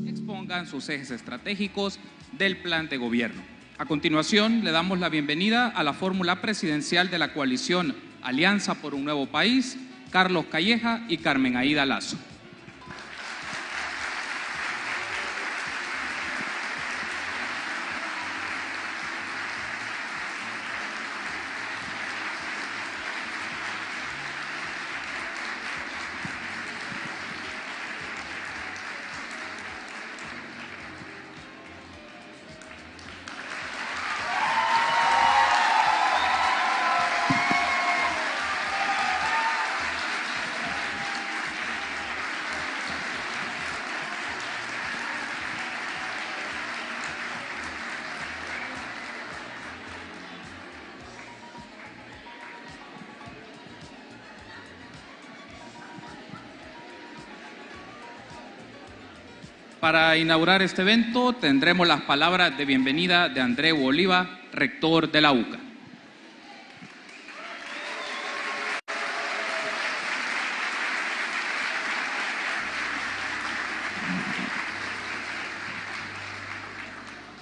Expongan sus ejes estratégicos del plan de gobierno. A continuación, le damos la bienvenida a la fórmula presidencial de la coalición Alianza por un Nuevo País, Carlos Calleja y Carmen Aída Lazo. Para inaugurar este evento tendremos las palabras de bienvenida de Andreu Oliva, rector de la UCA.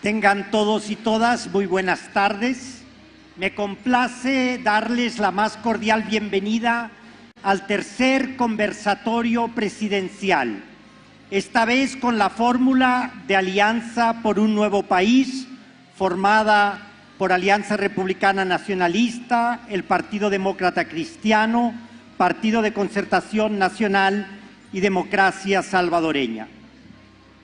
Tengan todos y todas muy buenas tardes. Me complace darles la más cordial bienvenida al tercer conversatorio presidencial, esta vez con la fórmula de Alianza por un Nuevo País, formada por Alianza Republicana Nacionalista, el Partido Demócrata Cristiano, Partido de Concertación Nacional y Democracia Salvadoreña.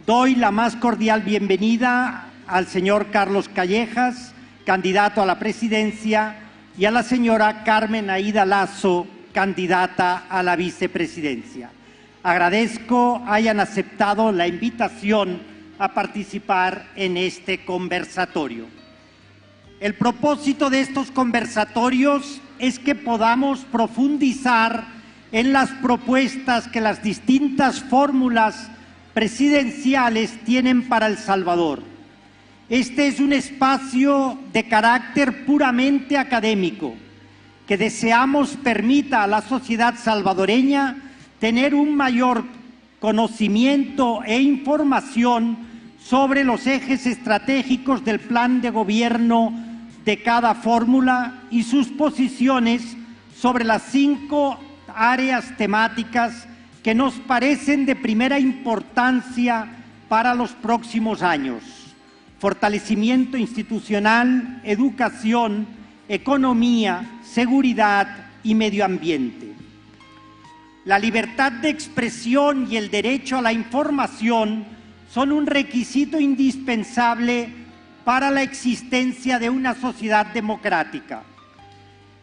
Doy la más cordial bienvenida al señor Carlos Callejas, candidato a la presidencia, y a la señora Carmen Aída Lazo, candidata a la vicepresidencia. Agradezco hayan aceptado la invitación a participar en este conversatorio. El propósito de estos conversatorios es que podamos profundizar en las propuestas que las distintas fórmulas presidenciales tienen para El Salvador. Este es un espacio de carácter puramente académico que deseamos permita a la sociedad salvadoreña tener un mayor conocimiento e información sobre los ejes estratégicos del plan de gobierno de cada fórmula y sus posiciones sobre las 5 áreas temáticas que nos parecen de primera importancia para los próximos años: fortalecimiento institucional, educación, economía, seguridad y medio ambiente. La libertad de expresión y el derecho a la información son un requisito indispensable para la existencia de una sociedad democrática.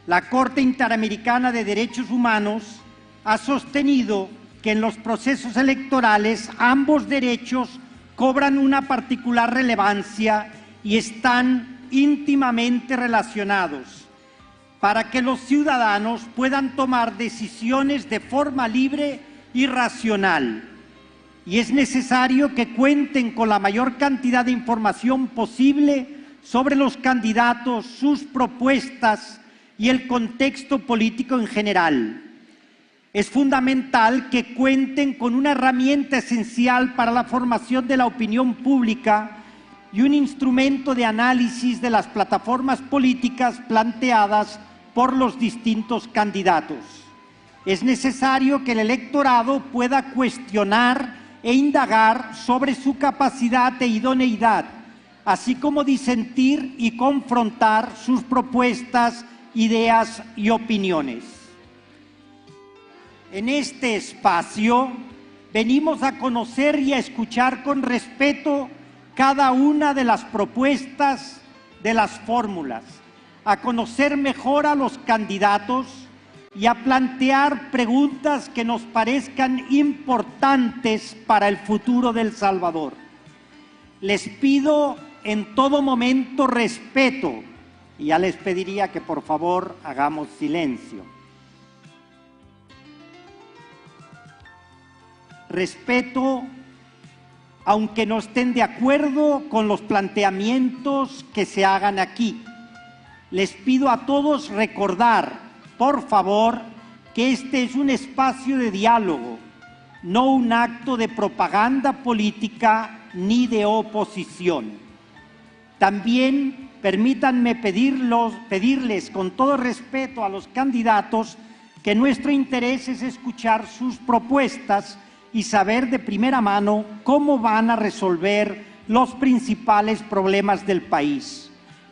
La Corte Interamericana de Derechos Humanos ha sostenido que en los procesos electorales ambos derechos cobran una particular relevancia y están íntimamente relacionados para que los ciudadanos puedan tomar decisiones de forma libre y racional. Y es necesario que cuenten con la mayor cantidad de información posible sobre los candidatos, sus propuestas y el contexto político en general. Es fundamental que cuenten con una herramienta esencial para la formación de la opinión pública y un instrumento de análisis de las plataformas políticas planteadas por los distintos candidatos. Es necesario que el electorado pueda cuestionar e indagar sobre su capacidad e idoneidad, así como disentir y confrontar sus propuestas, ideas y opiniones. En este espacio venimos a conocer y a escuchar con respeto cada una de las propuestas de las fórmulas, a conocer mejor a los candidatos y a plantear preguntas que nos parezcan importantes para el futuro de El Salvador. Les pido en todo momento respeto y ya les pediría que por favor hagamos silencio. Respeto, aunque no estén de acuerdo con los planteamientos que se hagan aquí. Les pido a todos recordar, por favor, que este es un espacio de diálogo, no un acto de propaganda política ni de oposición. También permítanme pedirles con todo respeto a los candidatos que nuestro interés es escuchar sus propuestas y saber de primera mano cómo van a resolver los principales problemas del país.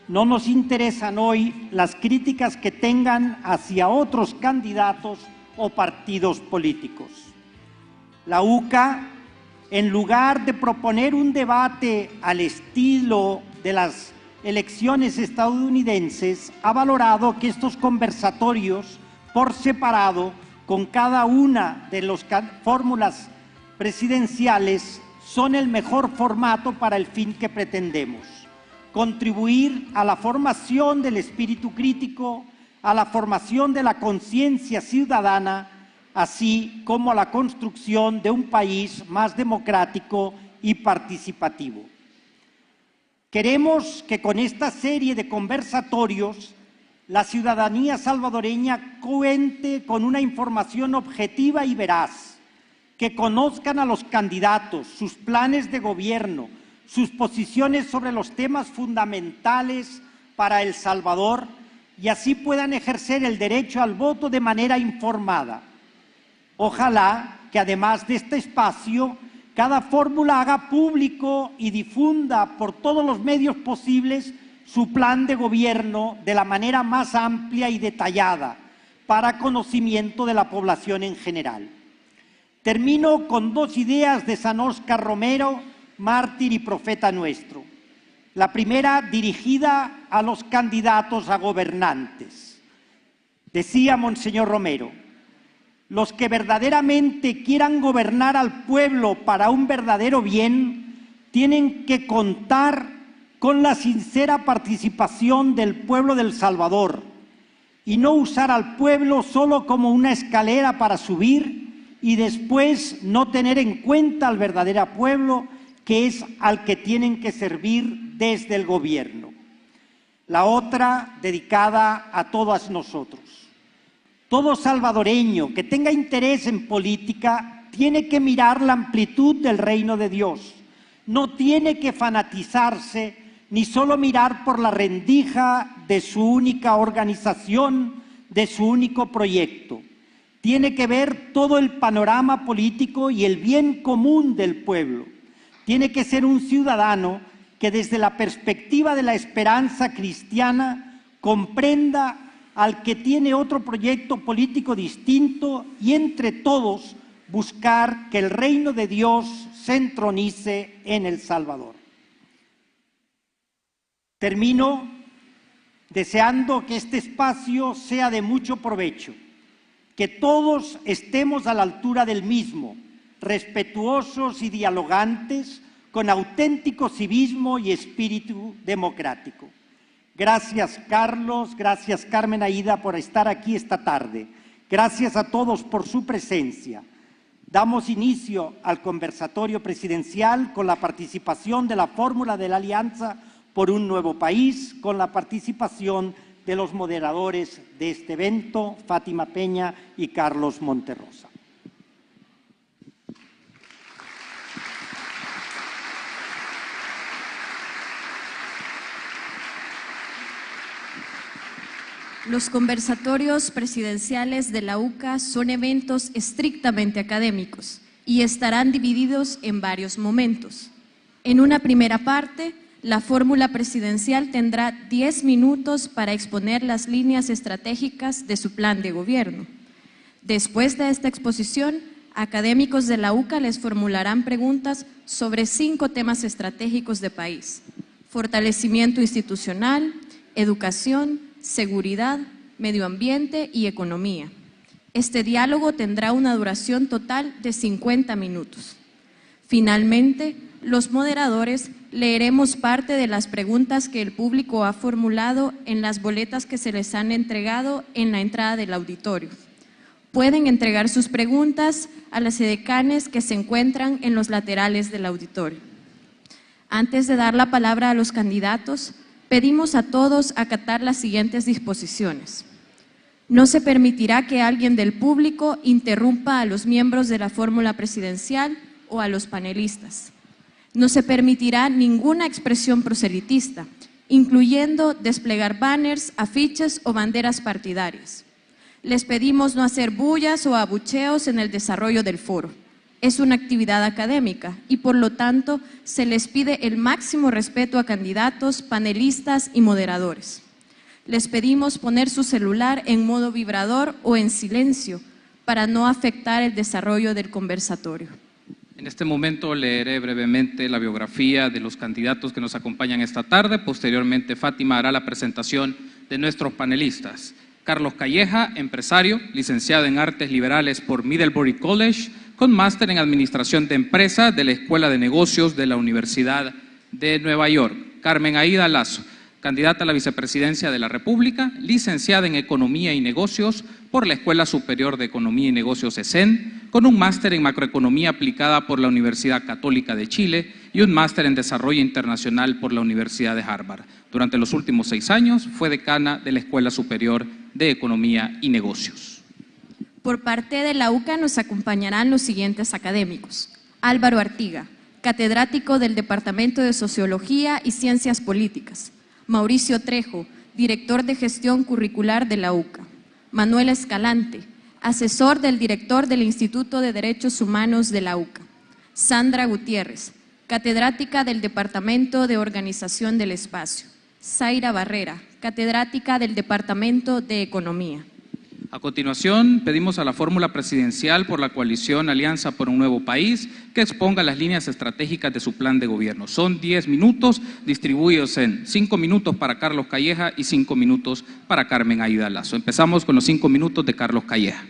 No nos interesan hoy las críticas que tengan hacia otros candidatos o partidos políticos. La UCA, en lugar de proponer un debate al estilo de las elecciones estadounidenses, ha valorado que estos conversatorios por separado con cada una de las fórmulas presidenciales son el mejor formato para el fin que pretendemos: contribuir a la formación del espíritu crítico, a la formación de la conciencia ciudadana, así como a la construcción de un país más democrático y participativo. Queremos que con esta serie de conversatorios la ciudadanía salvadoreña cuente con una información objetiva y veraz, que conozcan a los candidatos, sus planes de gobierno, sus posiciones sobre los temas fundamentales para El Salvador y así puedan ejercer el derecho al voto de manera informada. Ojalá que además de este espacio, cada fórmula haga público y difunda por todos los medios posibles su plan de gobierno de la manera más amplia y detallada para conocimiento de la población en general. Termino con dos ideas de San Óscar Romero, mártir y profeta nuestro. La primera, dirigida a los candidatos a gobernantes. Decía Monseñor Romero: los que verdaderamente quieran gobernar al pueblo para un verdadero bien, tienen que contar con la sincera participación del pueblo de El Salvador y no usar al pueblo solo como una escalera para subir y después no tener en cuenta al verdadero pueblo, que es al que tienen que servir desde el gobierno. La otra, dedicada a todas nosotros. Todo salvadoreño que tenga interés en política tiene que mirar la amplitud del reino de Dios. No tiene que fanatizarse ni solo mirar por la rendija de su única organización, de su único proyecto. Tiene que ver todo el panorama político y el bien común del pueblo. Tiene que ser un ciudadano que desde la perspectiva de la esperanza cristiana comprenda al que tiene otro proyecto político distinto y entre todos buscar que el reino de Dios se entronice en El Salvador. Termino deseando que este espacio sea de mucho provecho, que todos estemos a la altura del mismo, respetuosos y dialogantes, con auténtico civismo y espíritu democrático. Gracias, Carlos, gracias, Carmen Aida, por estar aquí esta tarde. Gracias a todos por su presencia. Damos inicio al conversatorio presidencial con la participación de la fórmula de la Alianza por un Nuevo País, con la participación de los moderadores de este evento, Fátima Peña y Carlos Monterrosa. Los conversatorios presidenciales de la UCA son eventos estrictamente académicos y estarán divididos en varios momentos. En una primera parte, la fórmula presidencial tendrá 10 minutos para exponer las líneas estratégicas de su plan de gobierno. Después de esta exposición, académicos de la UCA les formularán preguntas sobre 5 temas estratégicos de país: fortalecimiento institucional, educación, seguridad, medio ambiente y economía. Este diálogo tendrá una duración total de 50 minutos. Finalmente, los moderadores leeremos parte de las preguntas que el público ha formulado en las boletas que se les han entregado en la entrada del auditorio. Pueden entregar sus preguntas a las edecanes que se encuentran en los laterales del auditorio. Antes de dar la palabra a los candidatos, pedimos a todos acatar las siguientes disposiciones. No se permitirá que alguien del público interrumpa a los miembros de la fórmula presidencial o a los panelistas. No se permitirá ninguna expresión proselitista, incluyendo desplegar banners, afiches o banderas partidarias. Les pedimos no hacer bullas o abucheos en el desarrollo del foro. Es una actividad académica y, por lo tanto, se les pide el máximo respeto a candidatos, panelistas y moderadores. Les pedimos poner su celular en modo vibrador o en silencio para no afectar el desarrollo del conversatorio. En este momento leeré brevemente la biografía de los candidatos que nos acompañan esta tarde. Posteriormente, Fátima hará la presentación de nuestros panelistas. Carlos Calleja, empresario, licenciado en Artes Liberales por Middlebury College, con máster en Administración de Empresa de la Escuela de Negocios de la Universidad de Nueva York. Carmen Aída Lazo, candidata a la vicepresidencia de la República, licenciada en Economía y Negocios por la Escuela Superior de Economía y Negocios ESEN, con un máster en Macroeconomía aplicada por la Universidad Católica de Chile y un máster en Desarrollo Internacional por la Universidad de Harvard. Durante los últimos 6 años fue decana de la Escuela Superior de Economía y Negocios. Por parte de la UCA nos acompañarán los siguientes académicos. Álvaro Artiga, catedrático del Departamento de Sociología y Ciencias Políticas. Mauricio Trejo, director de Gestión Curricular de la UCA. Manuel Escalante, asesor del director del Instituto de Derechos Humanos de la UCA. Sandra Gutiérrez, catedrática del Departamento de Organización del Espacio. Zaira Barrera, catedrática del Departamento de Economía. A continuación, pedimos a la fórmula presidencial por la coalición Alianza por un Nuevo País que exponga las líneas estratégicas de su plan de gobierno. Son 10 minutos, distribuidos en 5 minutos para Carlos Calleja y 5 minutos para Carmen Aída Lazo. Empezamos con los 5 minutos de Carlos Calleja.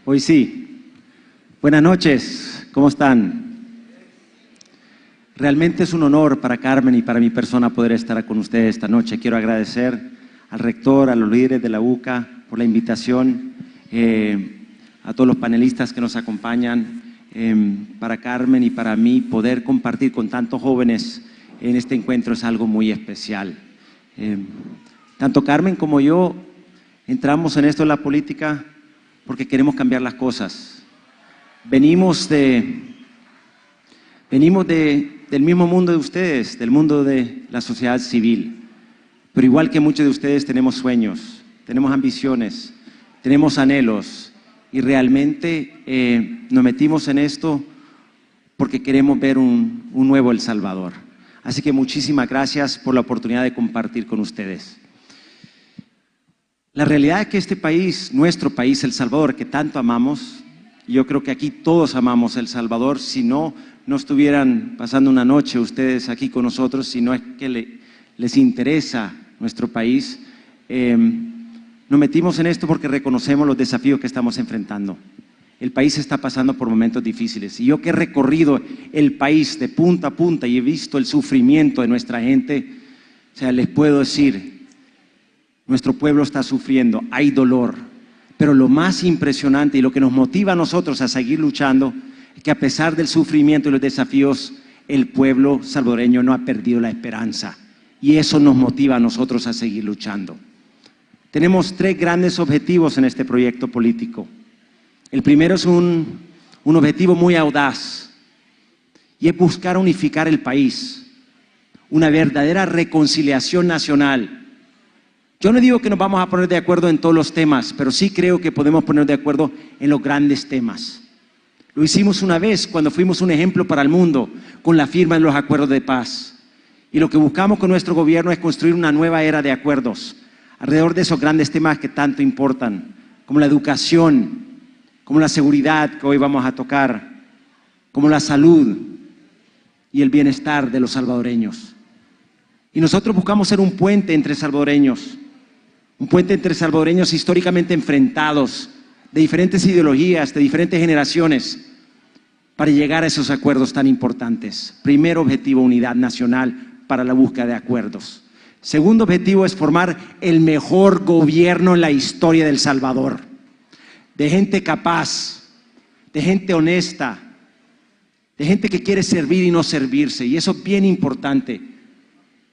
Hoy sí. Buenas noches, ¿cómo están? Realmente es un honor para Carmen y para mi persona poder estar con ustedes esta noche. Quiero agradecer al rector, a los líderes de la UCA por la invitación, a todos los panelistas que nos acompañan. Para Carmen y para mí poder compartir con tantos jóvenes en este encuentro es algo muy especial. Tanto Carmen como yo entramos en esto de la política porque queremos cambiar las cosas. Venimos del mismo mundo de ustedes, del mundo de la sociedad civil. Pero igual que muchos de ustedes tenemos sueños, tenemos ambiciones, tenemos anhelos y realmente nos metimos en esto porque queremos ver un nuevo El Salvador. Así que muchísimas gracias por la oportunidad de compartir con ustedes. La realidad es que este país, nuestro país, El Salvador, que tanto amamos, yo creo que aquí todos amamos El Salvador, si no, no estuvieran pasando una noche ustedes aquí con nosotros, si no es que les interesa nuestro país. Nos metimos en esto porque reconocemos los desafíos que estamos enfrentando. El país está pasando por momentos difíciles y yo que he recorrido el país de punta a punta y he visto el sufrimiento de nuestra gente, o sea, les puedo decir, nuestro pueblo está sufriendo, hay dolor, pero lo más impresionante y lo que nos motiva a nosotros a seguir luchando es que a pesar del sufrimiento y los desafíos, el pueblo salvadoreño no ha perdido la esperanza y eso nos motiva a nosotros a seguir luchando. Tenemos 3 grandes objetivos en este proyecto político. El primero es un objetivo muy audaz y es buscar unificar el país, una verdadera reconciliación nacional. Yo no digo que nos vamos a poner de acuerdo en todos los temas, pero sí creo que podemos poner de acuerdo en los grandes temas. Lo hicimos una vez cuando fuimos un ejemplo para el mundo con la firma de los acuerdos de paz. Y lo que buscamos con nuestro gobierno es construir una nueva era de acuerdos alrededor de esos grandes temas que tanto importan, como la educación, como la seguridad que hoy vamos a tocar, como la salud y el bienestar de los salvadoreños. Y nosotros buscamos ser un puente entre salvadoreños, un puente entre salvadoreños históricamente enfrentados, de diferentes ideologías, de diferentes generaciones, para llegar a esos acuerdos tan importantes. Primer objetivo, unidad nacional para la búsqueda de acuerdos. Segundo objetivo es formar el mejor gobierno en la historia de El Salvador, de gente capaz, de gente honesta, de gente que quiere servir y no servirse, y eso es bien importante,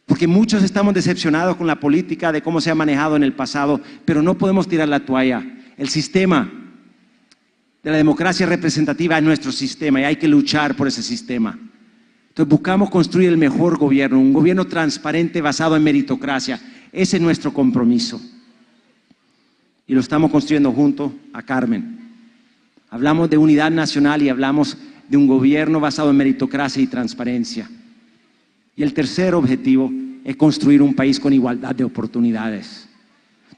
porque muchos estamos decepcionados con la política de cómo se ha manejado en el pasado, pero no podemos tirar la toalla. El sistema de la democracia representativa es nuestro sistema y hay que luchar por ese sistema. Entonces buscamos construir el mejor gobierno, un gobierno transparente basado en meritocracia. Ese es nuestro compromiso. Y lo estamos construyendo junto a Carmen. Hablamos de unidad nacional y hablamos de un gobierno basado en meritocracia y transparencia. Y el tercer objetivo es construir un país con igualdad de oportunidades,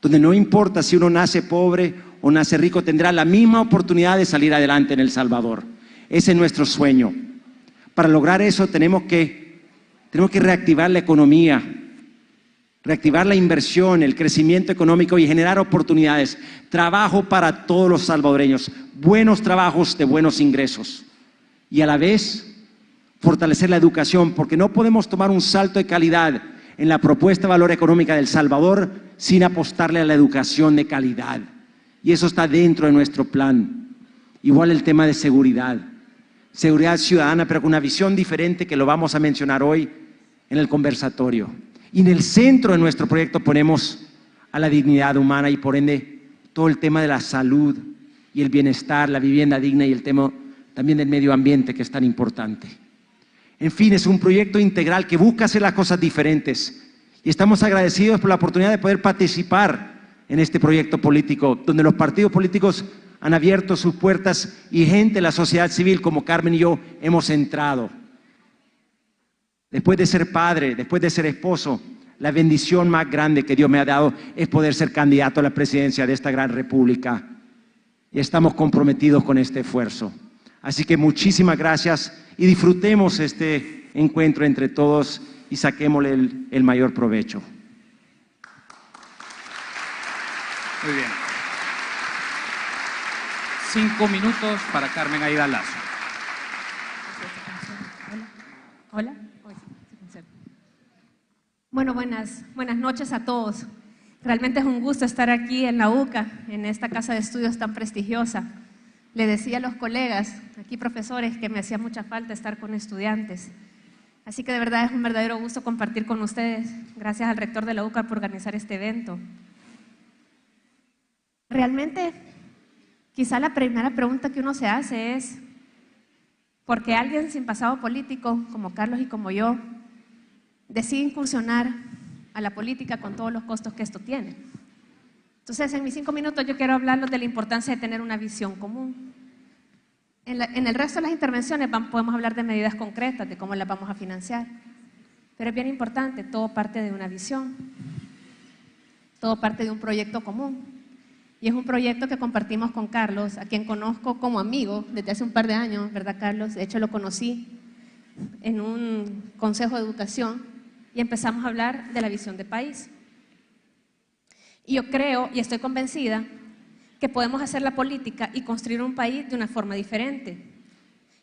donde no importa si uno nace pobre o nace rico, tendrá la misma oportunidad de salir adelante en El Salvador. Ese es nuestro sueño. Para lograr eso tenemos que reactivar la economía, reactivar la inversión, el crecimiento económico y generar oportunidades. Trabajo para todos los salvadoreños, buenos trabajos de buenos ingresos. Y a la vez fortalecer la educación, porque no podemos tomar un salto de calidad en la propuesta de valor económica de El Salvador sin apostarle a la educación de calidad. Y eso está dentro de nuestro plan. Igual el tema de seguridad ciudadana, pero con una visión diferente que lo vamos a mencionar hoy en el conversatorio. Y en el centro de nuestro proyecto ponemos a la dignidad humana y por ende todo el tema de la salud y el bienestar, la vivienda digna y el tema también del medio ambiente que es tan importante. En fin, es un proyecto integral que busca hacer las cosas diferentes y estamos agradecidos por la oportunidad de poder participar en este proyecto político, donde los partidos políticos han abierto sus puertas y gente de la sociedad civil como Carmen y yo hemos entrado. Después de ser padre, después de ser esposo, la bendición más grande que Dios me ha dado es poder ser candidato a la presidencia de esta gran república. Y estamos comprometidos con este esfuerzo. Así que muchísimas gracias y disfrutemos este encuentro entre todos y saquémosle el mayor provecho. Muy bien. 5 minutos para Carmen Aida Lazo. Hola. Bueno, buenas noches a todos. Realmente es un gusto estar aquí en la UCA, en esta casa de estudios tan prestigiosa. Le decía a los colegas, aquí profesores, que me hacía mucha falta estar con estudiantes. Así que de verdad es un verdadero gusto compartir con ustedes. Gracias al rector de la UCA por organizar este evento. Realmente, quizá la primera pregunta que uno se hace es ¿por qué alguien sin pasado político, como Carlos y como yo, decide incursionar a la política con todos los costos que esto tiene? Entonces, en mis 5 minutos yo quiero hablarles de la importancia de tener una visión común. En el resto de las intervenciones podemos hablar de medidas concretas, de cómo las vamos a financiar. Pero es bien importante, todo parte de una visión, todo parte de un proyecto común. Y es un proyecto que compartimos con Carlos, a quien conozco como amigo desde hace un par de años, ¿verdad, Carlos? De hecho, lo conocí en un consejo de educación y empezamos a hablar de la visión de país. Y yo creo y estoy convencida que podemos hacer la política y construir un país de una forma diferente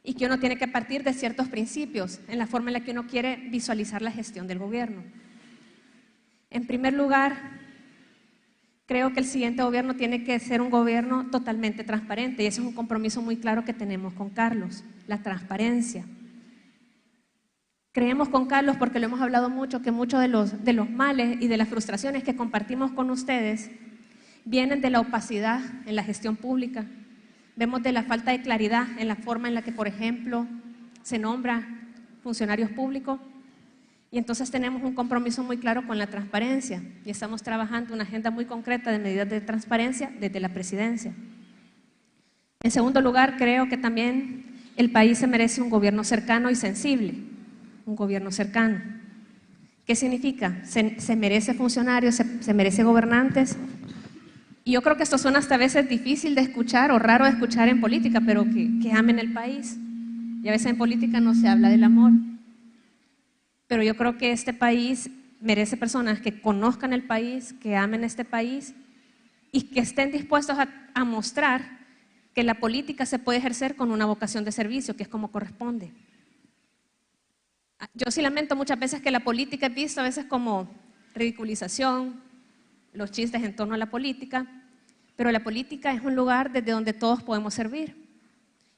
y que uno tiene que partir de ciertos principios en la forma en la que uno quiere visualizar la gestión del gobierno. En primer lugar, creo que el siguiente gobierno tiene que ser un gobierno totalmente transparente y ese es un compromiso muy claro que tenemos con Carlos, la transparencia. Creemos con Carlos, porque lo hemos hablado mucho, que muchos de los males y de las frustraciones que compartimos con ustedes vienen de la opacidad en la gestión pública. Vemos de la falta de claridad en la forma en la que, por ejemplo, se nombra funcionarios públicos. Y entonces tenemos un compromiso muy claro con la transparencia y estamos trabajando una agenda muy concreta de medidas de transparencia desde la presidencia. En segundo lugar, creo que también el país se merece un gobierno cercano y sensible, un gobierno cercano. ¿Qué significa? Se merece funcionarios, se merece gobernantes. Y yo creo que esto suena hasta a veces difícil de escuchar o raro de escuchar en política, pero que amen el país. Y a veces en política no se habla del amor. Pero yo creo que este país merece personas que conozcan el país, que amen este país y que estén dispuestos a mostrar que la política se puede ejercer con una vocación de servicio, que es como corresponde. Yo sí lamento muchas veces que la política es vista a veces como ridiculización, los chistes en torno a la política, pero la política es un lugar desde donde todos podemos servir.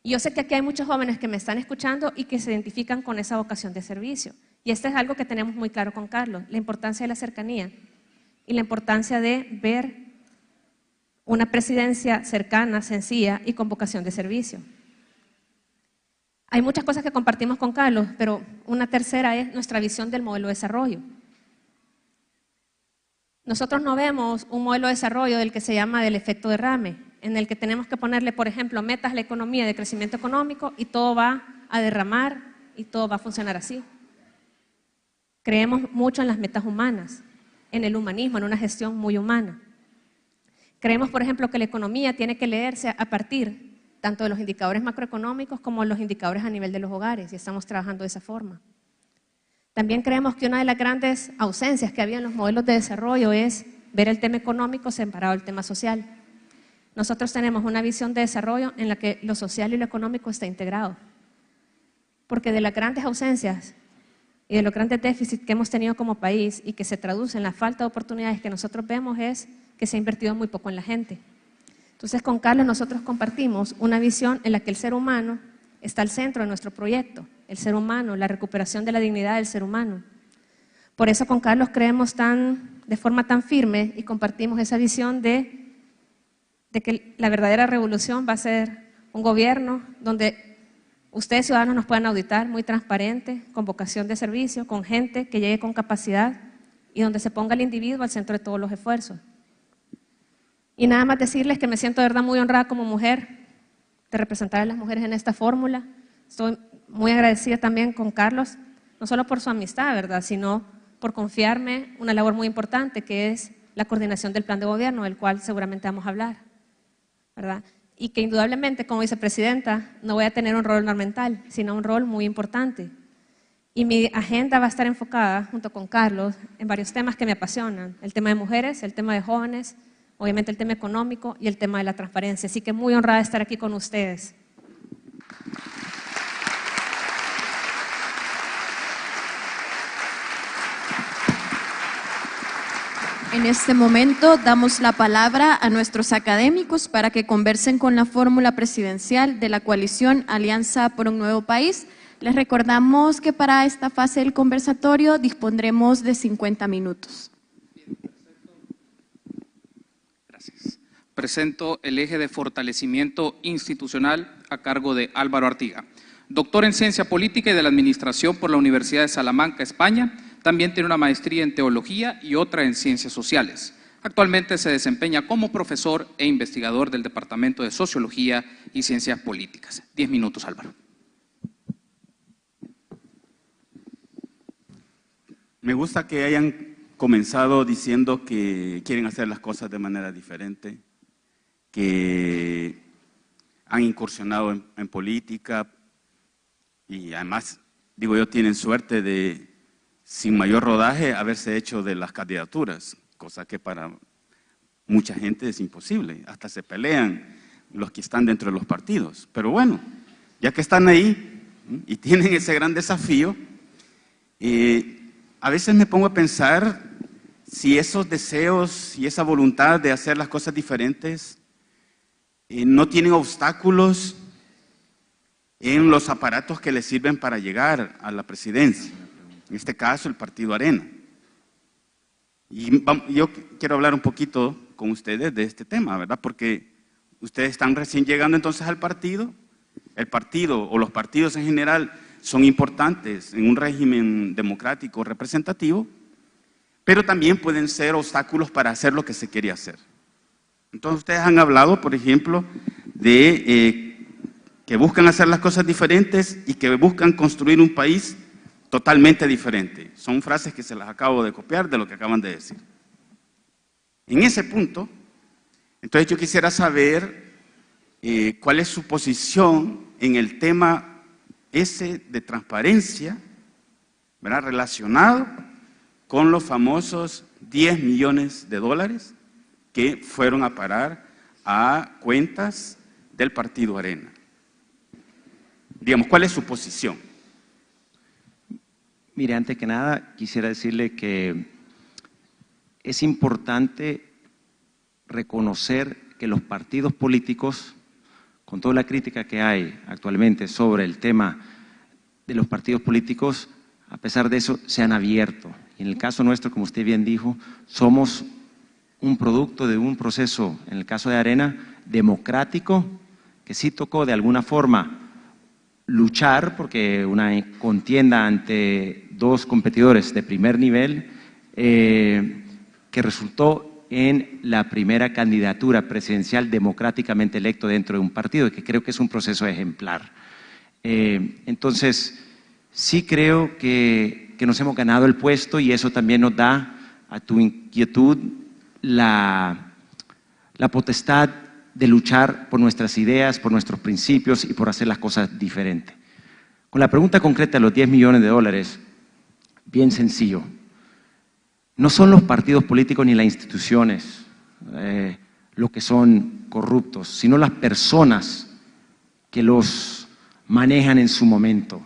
Y yo sé que aquí hay muchos jóvenes que me están escuchando y que se identifican con esa vocación de servicio. Y esto es algo que tenemos muy claro con Carlos, la importancia de la cercanía y la importancia de ver una presidencia cercana, sencilla y con vocación de servicio. Hay muchas cosas que compartimos con Carlos, pero una tercera es nuestra visión del modelo de desarrollo. Nosotros no vemos un modelo de desarrollo del que se llama del efecto derrame, en el que tenemos que ponerle, por ejemplo, metas a la economía de crecimiento económico y todo va a derramar y todo va a funcionar así. Creemos mucho en las metas humanas, en el humanismo, en una gestión muy humana. Creemos, por ejemplo, que la economía tiene que leerse a partir tanto de los indicadores macroeconómicos como los indicadores a nivel de los hogares, y estamos trabajando de esa forma. También creemos que una de las grandes ausencias que había en los modelos de desarrollo es ver el tema económico separado del tema social. Nosotros tenemos una visión de desarrollo en la que lo social y lo económico está integrado. Porque de las grandes ausencias y de los grandes déficits que hemos tenido como país y que se traduce en la falta de oportunidades que nosotros vemos es que se ha invertido muy poco en la gente. Entonces, con Carlos nosotros compartimos una visión en la que el ser humano está al centro de nuestro proyecto, el ser humano, la recuperación de la dignidad del ser humano. Por eso con Carlos creemos de forma tan firme y compartimos esa visión de que la verdadera revolución va a ser un gobierno donde ustedes ciudadanos nos puedan auditar, muy transparente, con vocación de servicio, con gente que llegue con capacidad y donde se ponga el individuo al centro de todos los esfuerzos. Y nada más decirles que me siento de verdad muy honrada como mujer de representar a las mujeres en esta fórmula. Estoy muy agradecida también con Carlos, no solo por su amistad, ¿verdad?, sino por confiarme una labor muy importante que es la coordinación del plan de gobierno, del cual seguramente vamos a hablar, ¿verdad? Y que indudablemente como vicepresidenta no voy a tener un rol ornamental, sino un rol muy importante. Y mi agenda va a estar enfocada, junto con Carlos, en varios temas que me apasionan. El tema de mujeres, el tema de jóvenes, obviamente el tema económico y el tema de la transparencia. Así que muy honrada de estar aquí con ustedes. En este momento damos la palabra a nuestros académicos para que conversen con la fórmula presidencial de la coalición Alianza por un Nuevo País. Les recordamos que para esta fase del conversatorio dispondremos de 50 minutos. Gracias. Presento el eje de fortalecimiento institucional a cargo de Álvaro Artiga. Doctor en Ciencia Política y de la Administración por la Universidad de Salamanca, España. También tiene una maestría en Teología y otra en Ciencias Sociales. Actualmente se desempeña como profesor e investigador del Departamento de Sociología y Ciencias Políticas. 10 minutos, Álvaro. Me gusta que hayan comenzado diciendo que quieren hacer las cosas de manera diferente, que han incursionado en política y además, digo yo, tienen suerte de, sin mayor rodaje, haberse hecho de las candidaturas, cosa que para mucha gente es imposible, hasta se pelean los que están dentro de los partidos. Pero bueno, ya que están ahí y tienen ese gran desafío, a veces me pongo a pensar si esos deseos y esa voluntad de hacer las cosas diferentes no tienen obstáculos en los aparatos que les sirven para llegar a la presidencia. En este caso, el Partido Arena. Y yo quiero hablar un poquito con ustedes de este tema, ¿verdad? Porque ustedes están recién llegando entonces al partido. El partido o los partidos en general son importantes en un régimen democrático representativo, pero también pueden ser obstáculos para hacer lo que se quiere hacer. Entonces ustedes han hablado, por ejemplo, de que buscan hacer las cosas diferentes y que buscan construir un país totalmente diferente. Son frases que se las acabo de copiar de lo que acaban de decir. En ese punto, entonces yo quisiera saber cuál es su posición en el tema ese de transparencia, ¿verdad?, relacionado con los famosos 10 millones de dólares que fueron a parar a cuentas del partido Arena. Digamos, ¿cuál es su posición? Mire, antes que nada, quisiera decirle que es importante reconocer que los partidos políticos, con toda la crítica que hay actualmente sobre el tema de los partidos políticos, a pesar de eso, se han abierto. Y en el caso nuestro, como usted bien dijo, somos un producto de un proceso, en el caso de Arena, democrático, que sí tocó de alguna forma luchar, porque una contienda ante dos competidores de primer nivel, que resultó en la primera candidatura presidencial democráticamente electo dentro de un partido, que creo que es un proceso ejemplar. Entonces, sí creo que nos hemos ganado el puesto y eso también nos da a tu inquietud la potestad de luchar por nuestras ideas, por nuestros principios y por hacer las cosas diferentes. Con la pregunta concreta de los 10 millones de dólares, bien sencillo. No son los partidos políticos ni las instituciones lo que son corruptos, sino las personas que los manejan en su momento.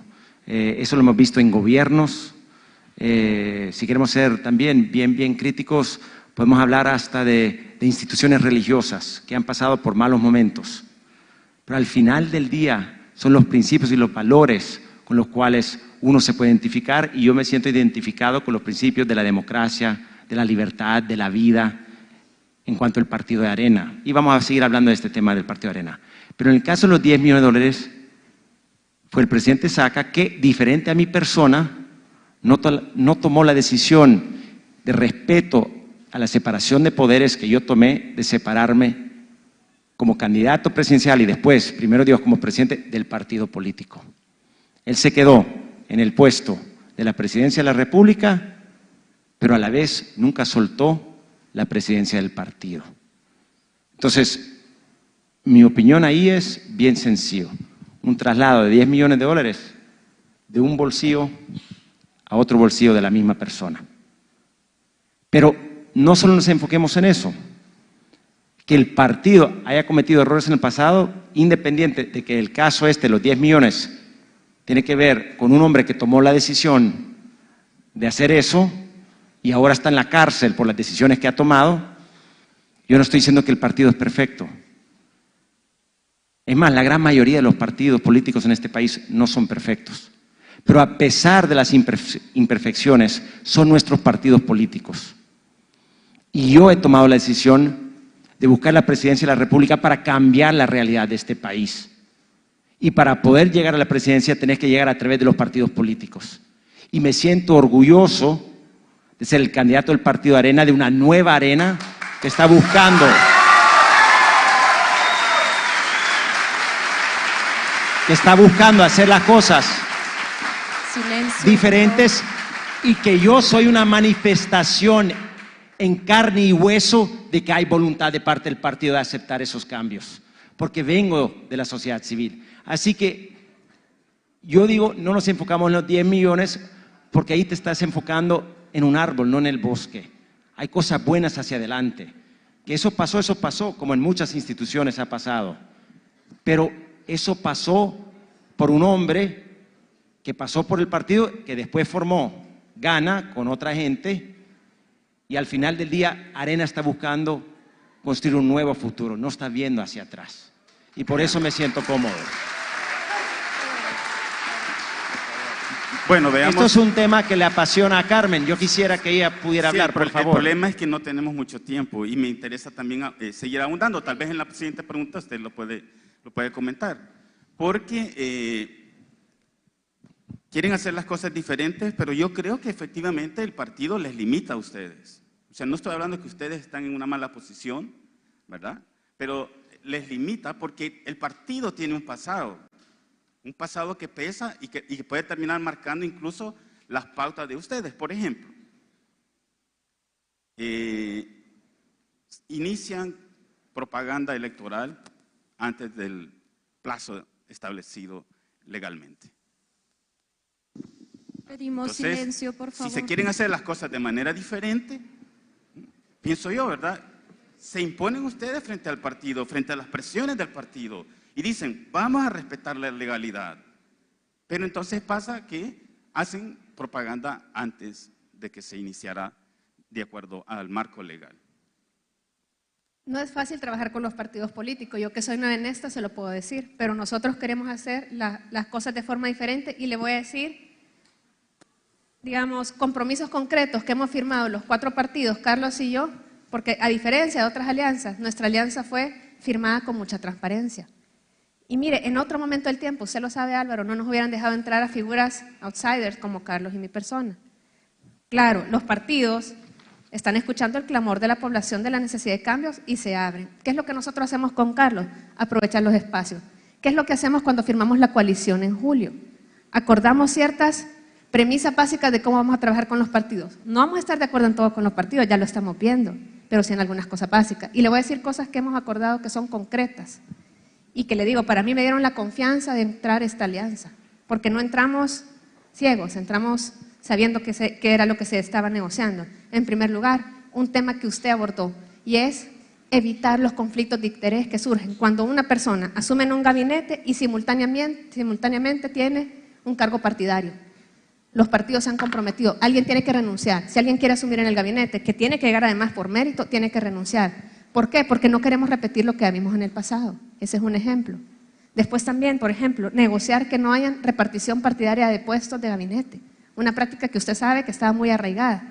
Eso lo hemos visto en gobiernos. Si queremos ser también bien críticos, podemos hablar hasta de instituciones religiosas que han pasado por malos momentos. Pero al final del día son los principios y los valores con los cuales uno se puede identificar, y yo me siento identificado con los principios de la democracia, de la libertad, de la vida, en cuanto al partido de Arena. Y vamos a seguir hablando de este tema del partido de Arena. Pero en el caso de los 10 millones de dólares, fue el presidente Saca que, diferente a mi persona, no tomó la decisión de respeto a la separación de poderes que yo tomé, de separarme como candidato presidencial y después, primero Dios, como presidente del partido político. Él se quedó en el puesto de la presidencia de la República, pero a la vez nunca soltó la presidencia del partido. Entonces, mi opinión ahí es bien sencillo. Un traslado de 10 millones de dólares de un bolsillo a otro bolsillo de la misma persona. Pero no solo nos enfoquemos en eso, que el partido haya cometido errores en el pasado, independiente de que el caso los 10 millones, tiene que ver con un hombre que tomó la decisión de hacer eso y ahora está en la cárcel por las decisiones que ha tomado. Yo no estoy diciendo que el partido es perfecto. Es más, la gran mayoría de los partidos políticos en este país no son perfectos. Pero a pesar de las imperfecciones, son nuestros partidos políticos. Y yo he tomado la decisión de buscar la presidencia de la República para cambiar la realidad de este país. Y para poder llegar a la presidencia tenés que llegar a través de los partidos políticos. Y me siento orgulloso de ser el candidato del partido Arena, de una nueva Arena que está buscando hacer las cosas diferentes, y que yo soy una manifestación en carne y hueso de que hay voluntad de parte del partido de aceptar esos cambios, porque vengo de la sociedad civil. Así que yo digo, no nos enfocamos en los 10 millones, porque ahí te estás enfocando en un árbol, no en el bosque. Hay cosas buenas hacia adelante. Que eso pasó, como en muchas instituciones ha pasado. Pero eso pasó por un hombre que pasó por el partido, que después formó Gana con otra gente, y al final del día Arena está buscando construir un nuevo futuro, no está viendo hacia atrás. Y por eso me siento cómodo. Bueno, veamos. Esto es un tema que le apasiona a Carmen. Yo quisiera que ella pudiera hablar, por favor. El problema es que no tenemos mucho tiempo y me interesa también seguir ahondando. Tal vez en la siguiente pregunta usted lo puede comentar. Porque quieren hacer las cosas diferentes, pero yo creo que efectivamente el partido les limita a ustedes. O sea, no estoy hablando de que ustedes están en una mala posición, ¿verdad? Pero les limita porque el partido tiene un pasado que pesa y que puede terminar marcando incluso las pautas de ustedes. Por ejemplo, inician propaganda electoral antes del plazo establecido legalmente. Pedimos Entonces, silencio, por favor. Si se quieren hacer las cosas de manera diferente, pienso yo, ¿verdad? Se imponen ustedes frente al partido, frente a las presiones del partido. y dicen, vamos a respetar la legalidad. Pero entonces pasa que hacen propaganda antes de que se iniciara de acuerdo al marco legal. No es fácil trabajar con los partidos políticos, yo que soy nueva en esto se lo puedo decir, pero nosotros queremos hacer las cosas de forma diferente y le voy a decir, digamos, compromisos concretos que hemos firmado los 4 partidos, Carlos y yo, porque a diferencia de otras alianzas, nuestra alianza fue firmada con mucha transparencia. Y mire, en otro momento del tiempo, usted lo sabe Álvaro, no nos hubieran dejado entrar a figuras outsiders como Carlos y mi persona. Claro, los partidos están escuchando el clamor de la población de la necesidad de cambios y se abren. ¿Qué es lo que nosotros hacemos con Carlos? Aprovechar los espacios. ¿Qué es lo que hacemos cuando firmamos la coalición en julio? Acordamos ciertas premisas básicas de cómo vamos a trabajar con los partidos. No vamos a estar de acuerdo en todo con los partidos, ya lo estamos viendo, pero sí en algunas cosas básicas. Y le voy a decir cosas que hemos acordado que son concretas y que le digo, para mí me dieron la confianza de entrar a esta alianza, porque no entramos ciegos, entramos sabiendo qué era lo que se estaba negociando. En primer lugar, un tema que usted abordó, y es evitar los conflictos de interés que surgen cuando una persona asume en un gabinete y simultáneamente tiene un cargo partidario. Los partidos se han comprometido, alguien tiene que renunciar. Si alguien quiere asumir en el gabinete, que tiene que llegar además por mérito, tiene que renunciar. ¿Por qué? Porque no queremos repetir lo que vimos en el pasado. Ese es un ejemplo. Después también, por ejemplo, negociar que no haya repartición partidaria de puestos de gabinete. Una práctica que usted sabe que estaba muy arraigada,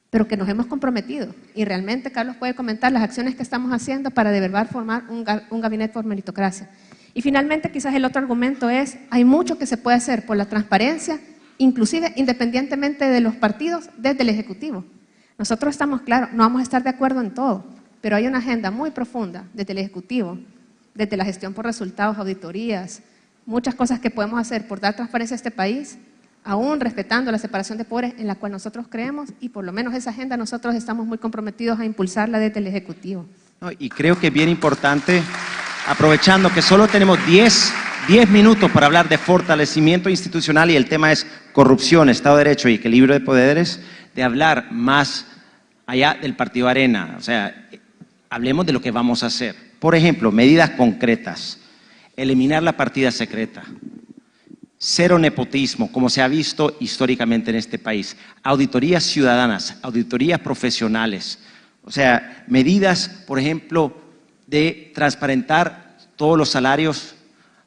pero que nos hemos comprometido. Y realmente Carlos puede comentar las acciones que estamos haciendo para de verdad formar un gabinete por meritocracia. Y finalmente, quizás el otro argumento es, hay mucho que se puede hacer por la transparencia, inclusive independientemente de los partidos, desde el Ejecutivo. Nosotros estamos claros, no vamos a estar de acuerdo en todo, pero hay una agenda muy profunda desde el Ejecutivo, desde la gestión por resultados, auditorías, muchas cosas que podemos hacer por dar transparencia a este país, aún respetando la separación de poderes en la cual nosotros creemos, y por lo menos esa agenda nosotros estamos muy comprometidos a impulsarla desde el Ejecutivo. Y creo que es bien importante, aprovechando que solo tenemos 10 minutos para hablar de fortalecimiento institucional y el tema es corrupción, Estado de Derecho y equilibrio de poderes, de hablar más allá del Partido Arena. O sea, hablemos de lo que vamos a hacer. Por ejemplo, medidas concretas, eliminar la partida secreta, cero nepotismo, como se ha visto históricamente en este país, auditorías ciudadanas, auditorías profesionales, o sea, medidas, por ejemplo, de transparentar todos los salarios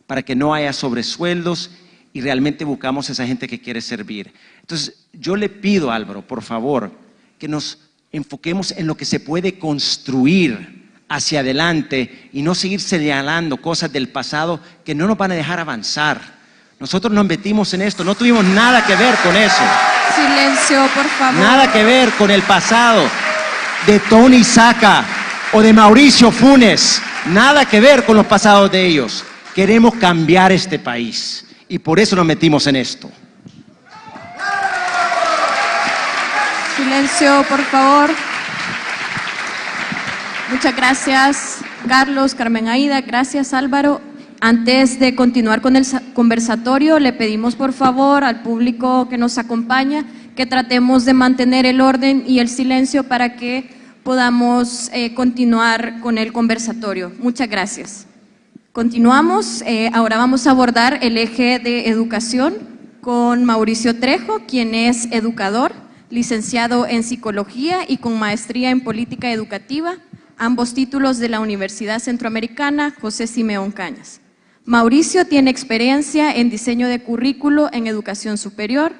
para que no haya sobresueldos y realmente buscamos a esa gente que quiere servir. Entonces, yo le pido, Álvaro, por favor, que nos enfoquemos en lo que se puede construir hacia adelante y no seguir señalando cosas del pasado que no nos van a dejar avanzar. Nosotros nos metimos en esto, no tuvimos nada que ver con eso. Silencio, por favor. Nada que ver con el pasado de Tony Saca o de Mauricio Funes. Nada que ver con los pasados de ellos. Queremos cambiar este país y por eso nos metimos en esto. Silencio, por favor. Muchas gracias, Carlos, Carmen Aida. Gracias, Álvaro. Antes de continuar con el conversatorio, le pedimos por favor al público que nos acompaña que tratemos de mantener el orden y el silencio para que podamos continuar con el conversatorio. Muchas gracias. Continuamos. Ahora vamos a abordar el eje de educación con Mauricio Trejo, quien es educador, licenciado en Psicología y con maestría en Política Educativa, ambos títulos de la Universidad Centroamericana José Simeón Cañas. Mauricio tiene experiencia en diseño de currículo en educación superior,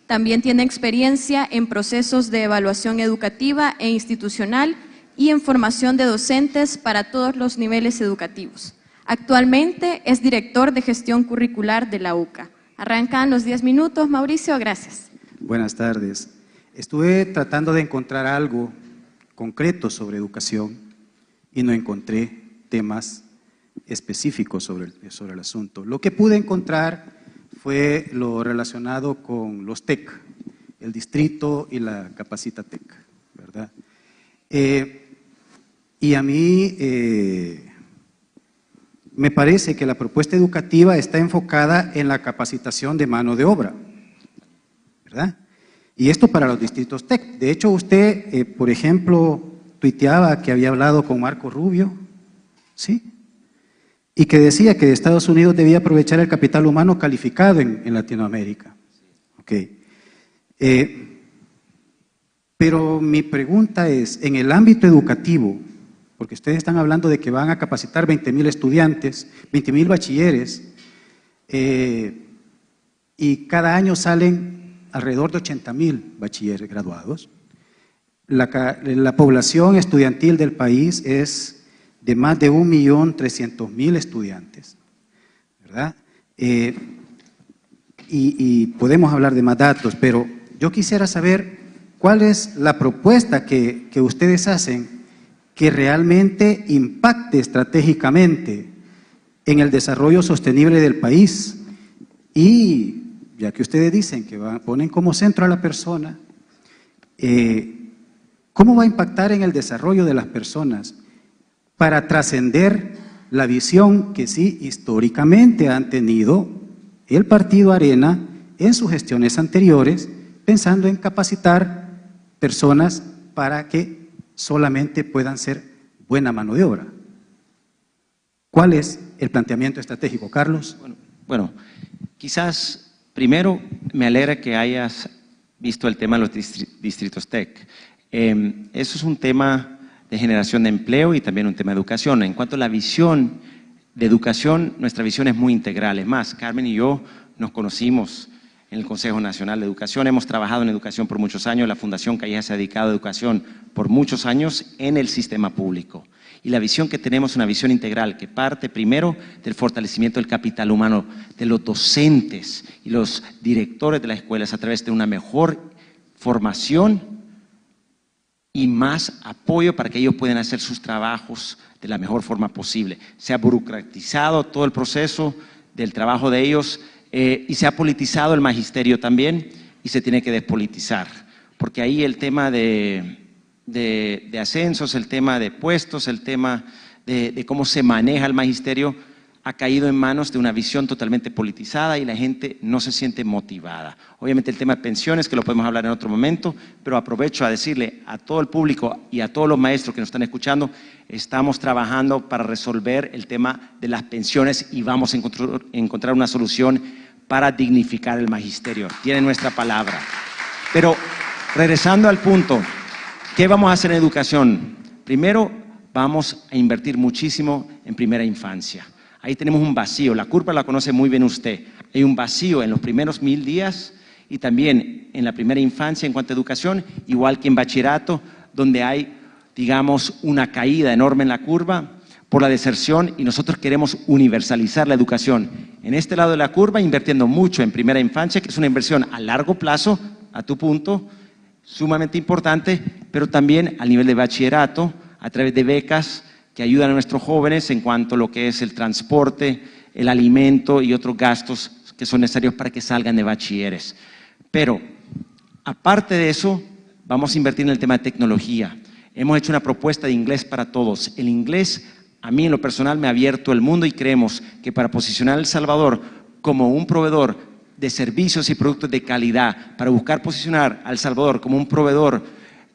también tiene experiencia en procesos de evaluación educativa e institucional y en formación de docentes para todos los niveles educativos. Actualmente es director de gestión curricular de la UCA. Arrancan los 10 minutos, Mauricio, gracias. Buenas tardes. Estuve tratando de encontrar algo concreto sobre educación y no encontré temas específicos sobre el asunto. Lo que pude encontrar fue lo relacionado con los TEC, el distrito y la Capacita-TEC, ¿verdad? Y a mí me parece que la propuesta educativa está enfocada en la capacitación de mano de obra, ¿verdad? Y esto para los distritos TEC. De hecho, usted, por ejemplo, tuiteaba que había hablado con Marco Rubio, ¿sí? y que decía que Estados Unidos debía aprovechar el capital humano calificado en Latinoamérica. Okay. Pero mi pregunta es, en el ámbito educativo, porque ustedes están hablando de que van a capacitar 20,000 estudiantes, 20,000 bachilleres, y cada año salen alrededor de 80,000 bachilleres graduados. La población estudiantil del país es de más de 1.300.000 estudiantes, ¿verdad? Y podemos hablar de más datos, pero yo quisiera saber cuál es la propuesta que ustedes hacen que realmente impacte estratégicamente en el desarrollo sostenible del país. Y ya que ustedes dicen que ponen como centro a la persona, ¿cómo va a impactar en el desarrollo de las personas para trascender la visión que sí históricamente han tenido el Partido Arena en sus gestiones anteriores, pensando en capacitar personas para que solamente puedan ser buena mano de obra? ¿Cuál es el planteamiento estratégico, Carlos? Bueno, quizás primero me alegra que hayas visto el tema de los distritos TEC. Eso es un tema de generación de empleo y también un tema de educación. En cuanto a la visión de educación, nuestra visión es muy integral. Es más, Carmen y yo nos conocimos en el Consejo Nacional de Educación, hemos trabajado en educación por muchos años, la Fundación Calleja se ha dedicado a educación por muchos años en el sistema público. Y la visión que tenemos es una visión integral que parte primero del fortalecimiento del capital humano, de los docentes y los directores de las escuelas a través de una mejor formación y más apoyo para que ellos puedan hacer sus trabajos de la mejor forma posible. Se ha burocratizado todo el proceso del trabajo de ellos y se ha politizado el magisterio también y se tiene que despolitizar, porque ahí el tema de ascensos, el tema de puestos, el tema de cómo se maneja el magisterio ha caído en manos de una visión totalmente politizada y la gente no se siente motivada. Obviamente el tema de pensiones, que lo podemos hablar en otro momento, pero aprovecho a decirle a todo el público y a todos los maestros que nos están escuchando, estamos trabajando para resolver el tema de las pensiones y vamos a encontrar una solución para dignificar el magisterio. Tiene nuestra palabra. Pero regresando al punto, ¿qué vamos a hacer en educación? Primero, vamos a invertir muchísimo en primera infancia. Ahí tenemos un vacío, la curva la conoce muy bien usted. Hay un vacío en los primeros 1000 días y también en la primera infancia en cuanto a educación, igual que en bachillerato, donde hay, digamos, una caída enorme en la curva por la deserción y nosotros queremos universalizar la educación. En este lado de la curva, invirtiendo mucho en primera infancia, que es una inversión a largo plazo, a tu punto, sumamente importante, pero también al nivel de bachillerato, a través de becas que ayudan a nuestros jóvenes en cuanto a lo que es el transporte, el alimento y otros gastos que son necesarios para que salgan de bachilleres. Pero, aparte de eso, vamos a invertir en el tema de tecnología. Hemos hecho una propuesta de inglés para todos. El inglés, a mí en lo personal, me ha abierto el mundo y creemos que para posicionar a El Salvador como un proveedor de servicios y productos de calidad, para buscar posicionar a El Salvador como un proveedor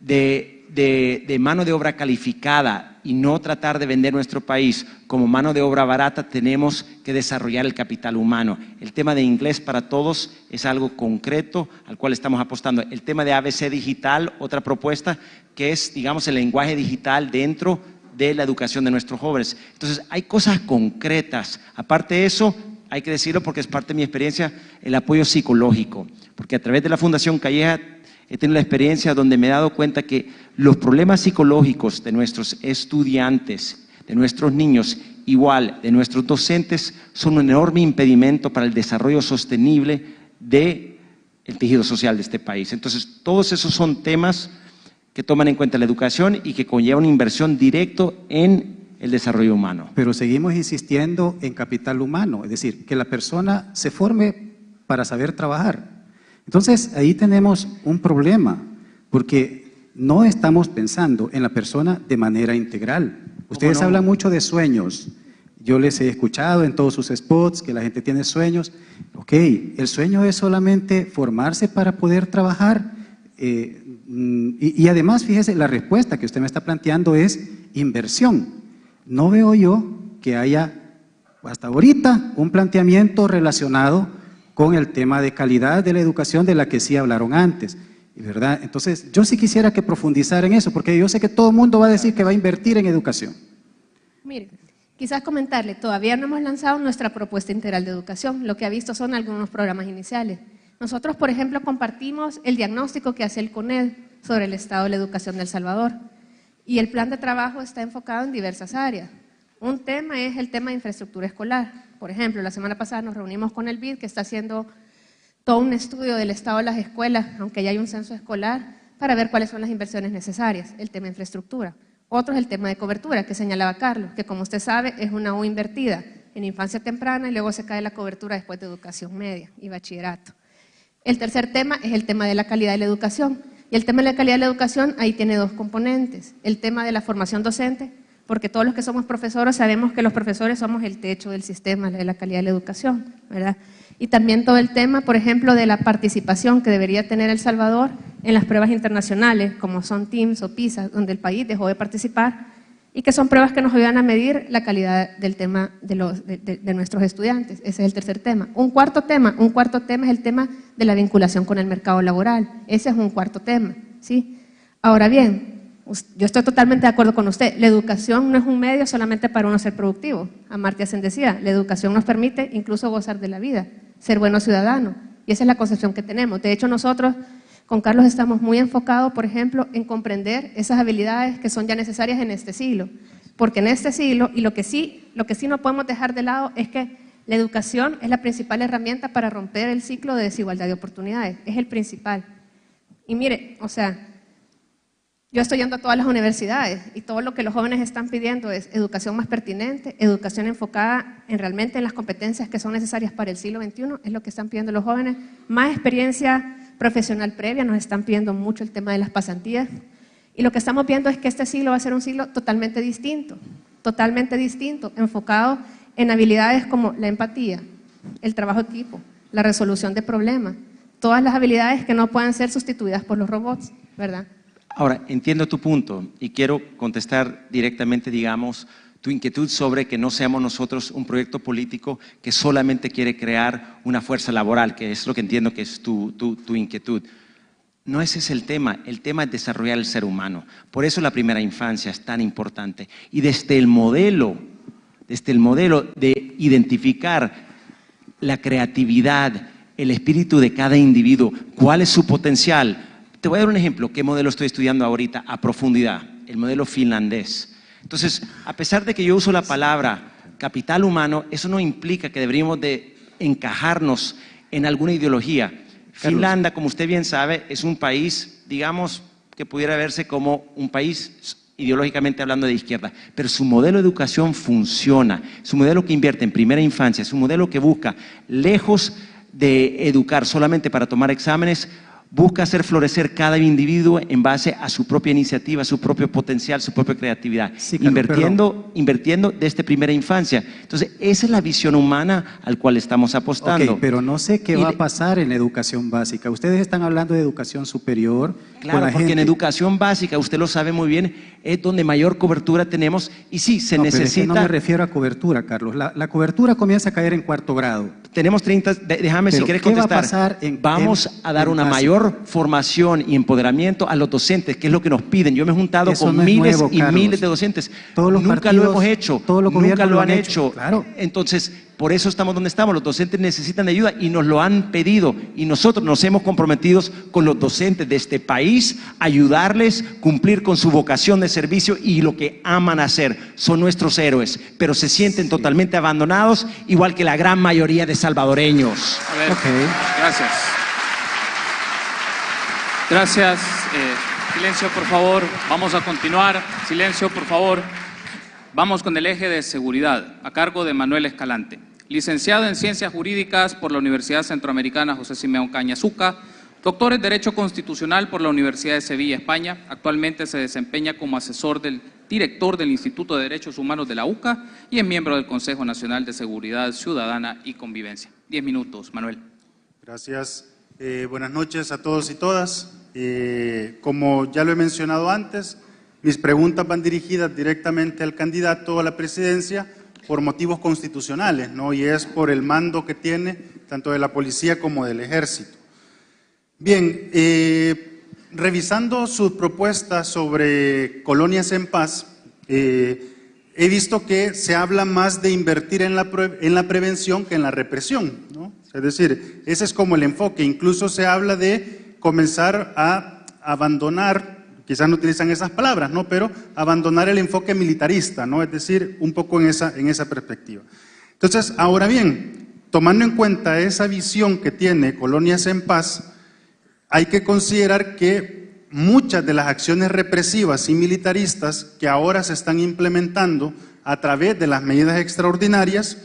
de mano de obra calificada y no tratar de vender nuestro país como mano de obra barata, tenemos que desarrollar el capital humano. El tema de inglés para todos es algo concreto al cual estamos apostando. El tema de ABC digital, otra propuesta que es, digamos, el lenguaje digital dentro de la educación de nuestros jóvenes. Entonces, hay cosas concretas. Aparte de eso, hay que decirlo porque es parte de mi experiencia, el apoyo psicológico. Porque a través de la Fundación Calleja he tenido la experiencia donde me he dado cuenta que los problemas psicológicos de nuestros estudiantes, de nuestros niños, igual de nuestros docentes, son un enorme impedimento para el desarrollo sostenible del tejido social de este país. Entonces, todos esos son temas que toman en cuenta la educación y que conllevan una inversión directo en el desarrollo humano. Pero seguimos insistiendo en capital humano, es decir, que la persona se forme para saber trabajar. Entonces, ahí tenemos un problema, porque no estamos pensando en la persona de manera integral. Ustedes hablan mucho de sueños. Yo les he escuchado en todos sus spots que la gente tiene sueños. Ok, el sueño es solamente formarse para poder trabajar. Y además, fíjese, la respuesta que usted me está planteando es inversión. No veo yo que haya hasta ahorita un planteamiento relacionado con el tema de calidad de la educación de la que sí hablaron antes, ¿verdad? Entonces, yo sí quisiera que profundizara en eso, porque yo sé que todo el mundo va a decir que va a invertir en educación. Mire, quizás comentarle, todavía no hemos lanzado nuestra propuesta integral de educación, lo que ha visto son algunos programas iniciales. Nosotros, por ejemplo, compartimos el diagnóstico que hace el CONED sobre el estado de la educación de El Salvador y el plan de trabajo está enfocado en diversas áreas. Un tema es el tema de infraestructura escolar. Por ejemplo, la semana pasada nos reunimos con el BID que está haciendo todo un estudio del estado de las escuelas, aunque ya hay un censo escolar, para ver cuáles son las inversiones necesarias, el tema de infraestructura. Otro es el tema de cobertura, que señalaba Carlos, que como usted sabe es una U invertida en infancia temprana y luego se cae la cobertura después de educación media y bachillerato. El tercer tema es el tema de la calidad de la educación. Y el tema de la calidad de la educación ahí tiene dos componentes. El tema de la formación docente, porque todos los que somos profesores sabemos que los profesores somos el techo del sistema de la calidad de la educación, ¿verdad? Y también todo el tema, por ejemplo, de la participación que debería tener El Salvador en las pruebas internacionales, como son TIMSS o PISA, donde el país dejó de participar, y que son pruebas que nos ayudan a medir la calidad del tema de nuestros estudiantes. Ese es el tercer tema. Un cuarto tema es el tema de la vinculación con el mercado laboral. Ese es un cuarto tema, ¿sí? Ahora bien, yo estoy totalmente de acuerdo con usted. La educación no es un medio solamente para uno ser productivo. Amartya Sen decía, la educación nos permite incluso gozar de la vida, ser buenos ciudadanos. Y esa es la concepción que tenemos. De hecho, nosotros con Carlos estamos muy enfocados, por ejemplo, en comprender esas habilidades que son ya necesarias en este siglo. Porque en este siglo, y lo que sí no podemos dejar de lado es que la educación es la principal herramienta para romper el ciclo de desigualdad de oportunidades. Es el principal. Y mire, o sea, yo estoy yendo a todas las universidades y todo lo que los jóvenes están pidiendo es educación más pertinente, educación enfocada realmente en las competencias que son necesarias para el siglo XXI, es lo que están pidiendo los jóvenes, más experiencia profesional previa, nos están pidiendo mucho el tema de las pasantías y lo que estamos viendo es que este siglo va a ser un siglo totalmente distinto, enfocado en habilidades como la empatía, el trabajo equipo, la resolución de problemas, todas las habilidades que no puedan ser sustituidas por los robots, ¿verdad? Ahora, entiendo tu punto y quiero contestar directamente, digamos, tu inquietud sobre que no seamos nosotros un proyecto político que solamente quiere crear una fuerza laboral, que es lo que entiendo que es tu inquietud. No ese es el tema es desarrollar el ser humano. Por eso la primera infancia es tan importante. Y desde el modelo de identificar la creatividad, el espíritu de cada individuo, cuál es su potencial. Te voy a dar un ejemplo, qué modelo estoy estudiando ahorita a profundidad, el modelo finlandés. Entonces, a pesar de que yo uso la palabra capital humano, eso no implica que deberíamos de encajarnos en alguna ideología. Finlandia, como usted bien sabe, es un país, digamos, que pudiera verse como un país ideológicamente hablando de izquierda, pero su modelo de educación funciona, su modelo que invierte en primera infancia, su modelo que busca, lejos de educar solamente para tomar exámenes, busca hacer florecer cada individuo en base a su propia iniciativa, su propio potencial, su propia creatividad, sí, claro, invirtiendo desde primera infancia. Entonces, esa es la visión humana al cual estamos apostando. Ok, pero no sé qué va a pasar en la educación básica. Ustedes están hablando de educación superior. Claro, porque en educación básica, usted lo sabe muy bien, es donde mayor cobertura tenemos y sí, se necesita… Pero es que no me refiero a cobertura, Carlos. La cobertura comienza a caer en cuarto grado. Tenemos 30, déjame si quieres contestar. ¿Qué va a pasar Vamos a dar una mayor formación y empoderamiento a los docentes, que es lo que nos piden. Yo me he juntado con miles y miles de docentes. Nunca lo hemos hecho, nunca lo han hecho. Claro. Entonces, por eso estamos donde estamos. Los docentes necesitan de ayuda y nos lo han pedido. Y nosotros nos hemos comprometido con los docentes de este país a ayudarles a cumplir con su vocación de servicio y lo que aman hacer. Son nuestros héroes, pero se sienten totalmente abandonados, igual que la gran mayoría de salvadoreños. A ver, gracias. Gracias. Silencio, por favor. Vamos a continuar. Silencio, por favor. Vamos con el eje de seguridad, a cargo de Manuel Escalante. Licenciado en Ciencias Jurídicas por la Universidad Centroamericana José Simeón Cañasuca, doctor en Derecho Constitucional por la Universidad de Sevilla, España. Actualmente se desempeña como asesor del director del Instituto de Derechos Humanos de la UCA y es miembro del Consejo Nacional de Seguridad Ciudadana y Convivencia. 10 minutos, Manuel. Gracias. Buenas noches a todos y todas. Como ya lo he mencionado antes, mis preguntas van dirigidas directamente al candidato a la presidencia, por motivos constitucionales, ¿no? Y es por el mando que tiene tanto de la policía como del ejército. Bien, revisando sus propuestas sobre colonias en paz, he visto que se habla más de invertir en la prevención que en la represión, ¿no? Es decir, ese es como el enfoque. Incluso se habla de comenzar a abandonar, quizás no utilizan esas palabras, ¿no? Pero abandonar el enfoque militarista, ¿no? Es decir, un poco en esa perspectiva. Entonces, ahora bien, tomando en cuenta esa visión que tiene Colonias en Paz, hay que considerar que muchas de las acciones represivas y militaristas que ahora se están implementando a través de las medidas extraordinarias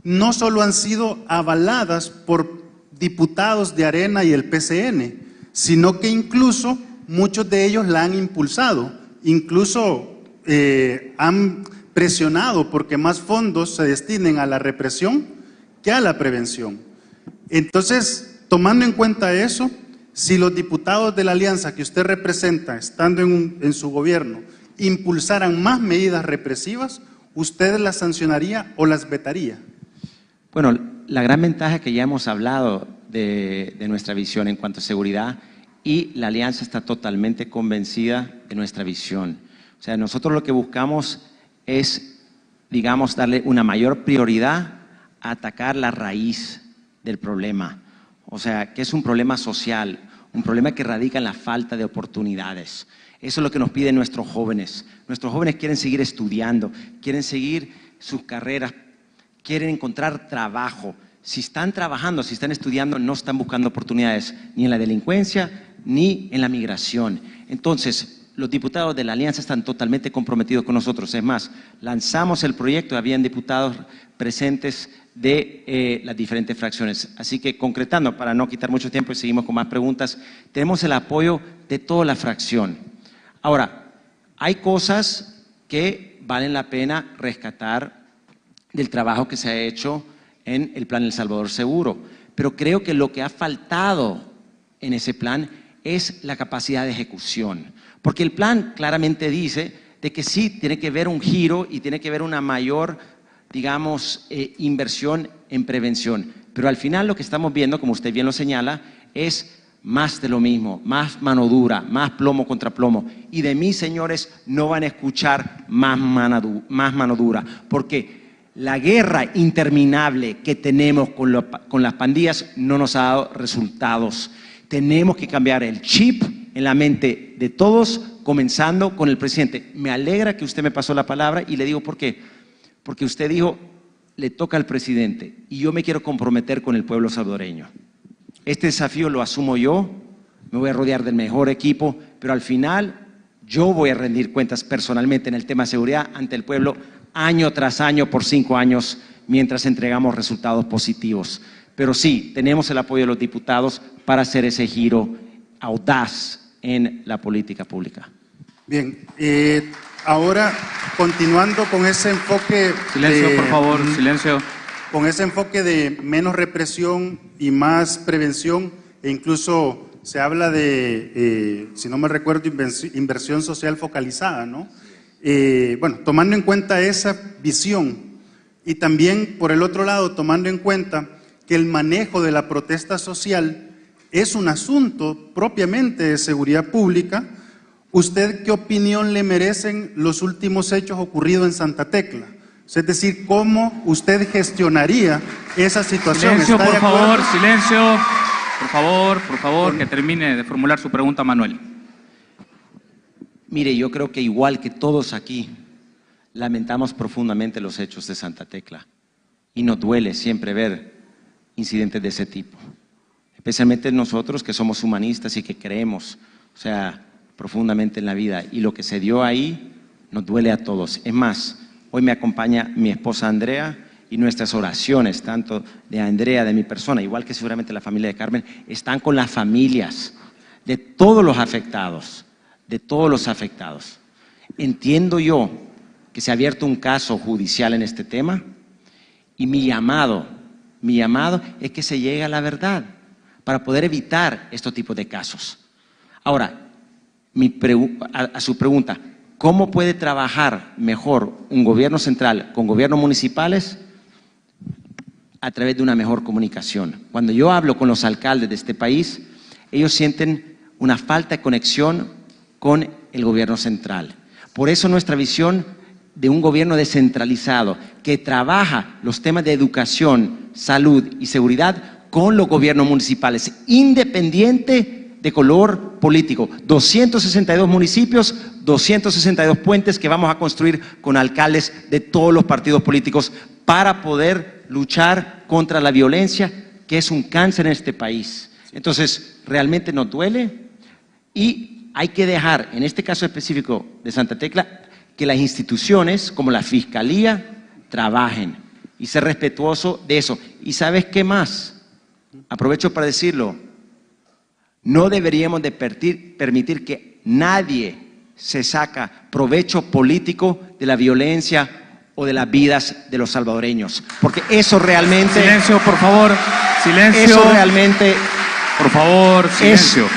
no solo han sido avaladas por diputados de Arena y el PCN, sino que incluso muchos de ellos la han impulsado, incluso han presionado porque más fondos se destinen a la represión que a la prevención. Entonces, tomando en cuenta eso, si los diputados de la alianza que usted representa, estando en su gobierno, impulsaran más medidas represivas, ¿usted las sancionaría o las vetaría? Bueno, la gran ventaja que ya hemos hablado de nuestra visión en cuanto a seguridad, y la alianza está totalmente convencida de nuestra visión. O sea, nosotros lo que buscamos es, digamos, darle una mayor prioridad a atacar la raíz del problema. O sea, que es un problema social, un problema que radica en la falta de oportunidades. Eso es lo que nos piden nuestros jóvenes. Nuestros jóvenes quieren seguir estudiando, quieren seguir sus carreras, quieren encontrar trabajo. Si están trabajando, si están estudiando, no están buscando oportunidades ni en la delincuencia ni en la migración. Entonces, los diputados de la alianza están totalmente comprometidos con nosotros. Es más, lanzamos el proyecto, habían diputados presentes de las diferentes fracciones. Así que, concretando, para no quitar mucho tiempo y seguimos con más preguntas, tenemos el apoyo de toda la fracción. Ahora, hay cosas que valen la pena rescatar del trabajo que se ha hecho en el Plan El Salvador Seguro, pero creo que lo que ha faltado en ese plan es la capacidad de ejecución, porque el plan claramente dice de que sí tiene que haber un giro y tiene que haber una mayor, digamos, inversión en prevención, pero al final lo que estamos viendo, como usted bien lo señala, es más de lo mismo, más mano dura, más plomo contra plomo, y de mí, señores, no van a escuchar más mano dura, porque la guerra interminable que tenemos con las pandillas no nos ha dado resultados. Tenemos que cambiar el chip en la mente de todos, comenzando con el presidente. Me alegra que usted me pasó la palabra y le digo por qué. Porque usted dijo, le toca al presidente y yo me quiero comprometer con el pueblo salvadoreño. Este desafío lo asumo yo, me voy a rodear del mejor equipo, pero al final yo voy a rendir cuentas personalmente en el tema de seguridad ante el pueblo año tras año por 5 años mientras entregamos resultados positivos. Pero sí, tenemos el apoyo de los diputados para hacer ese giro audaz en la política pública. Bien, ahora continuando con ese enfoque… Silencio, por favor, silencio. Con ese enfoque de menos represión y más prevención, e incluso se habla de, si no me recuerdo, inversión social focalizada, ¿no? Bueno, tomando en cuenta esa visión y también, por el otro lado, tomando en cuenta que el manejo de la protesta social es un asunto propiamente de seguridad pública, ¿usted qué opinión le merecen los últimos hechos ocurridos en Santa Tecla? Es decir, ¿cómo usted gestionaría esa situación? Silencio, por favor, silencio. Por favor, que termine de formular su pregunta, Manuel. Mire, yo creo que igual que todos aquí, lamentamos profundamente los hechos de Santa Tecla y nos duele siempre ver incidentes de ese tipo, especialmente nosotros que somos humanistas y que creemos, o sea, profundamente en la vida, y lo que se dio ahí nos duele a todos. Es más, hoy me acompaña mi esposa Andrea y nuestras oraciones, tanto de Andrea, de mi persona, igual que seguramente la familia de Carmen, están con las familias de todos los afectados, Entiendo yo que se ha abierto un caso judicial en este tema y mi llamado es que se llegue a la verdad para poder evitar estos tipos de casos. Ahora, a su pregunta, ¿Cómo puede trabajar mejor un gobierno central con gobiernos municipales? A través de una mejor comunicación. Cuando yo hablo con los alcaldes de este país, ellos sienten una falta de conexión con el gobierno central. Por eso nuestra visión de un gobierno descentralizado que trabaja los temas de educación, salud y seguridad con los gobiernos municipales, independiente de color político. 262 municipios, 262 puentes que vamos a construir con alcaldes de todos los partidos políticos para poder luchar contra la violencia, que es un cáncer en este país. Entonces, realmente nos duele y hay que dejar, en este caso específico de Santa Tecla, que las instituciones como la Fiscalía trabajen y ser respetuoso de eso. ¿Y sabes qué más? Aprovecho para decirlo, no deberíamos de permitir que nadie se saca provecho político de la violencia o de las vidas de los salvadoreños, porque eso realmente… Silencio, por favor, silencio. Eso realmente… Por favor, silencio. Es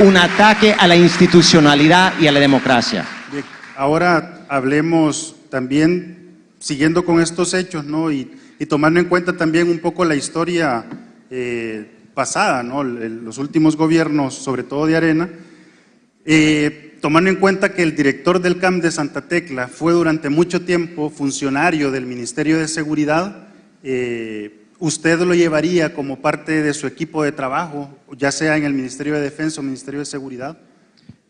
un ataque a la institucionalidad y a la democracia. Bien, ahora hablemos también, siguiendo con estos hechos, ¿no? Y tomando en cuenta también un poco la historia pasada, ¿no? Los últimos gobiernos, sobre todo de Arena, tomando en cuenta que el director del CAM de Santa Tecla fue durante mucho tiempo funcionario del Ministerio de Seguridad, ¿usted lo llevaría como parte de su equipo de trabajo, ya sea en el Ministerio de Defensa o Ministerio de Seguridad?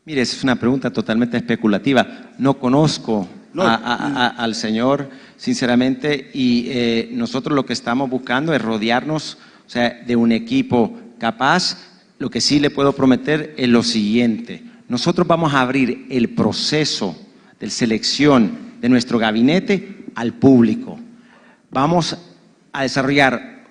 Mire, esa es una pregunta totalmente especulativa. No conozco al señor, sinceramente, y nosotros lo que estamos buscando es rodearnos, o sea, de un equipo capaz. Lo que sí le puedo prometer es lo siguiente: nosotros vamos a abrir el proceso de selección de nuestro gabinete al público. Vamos a desarrollar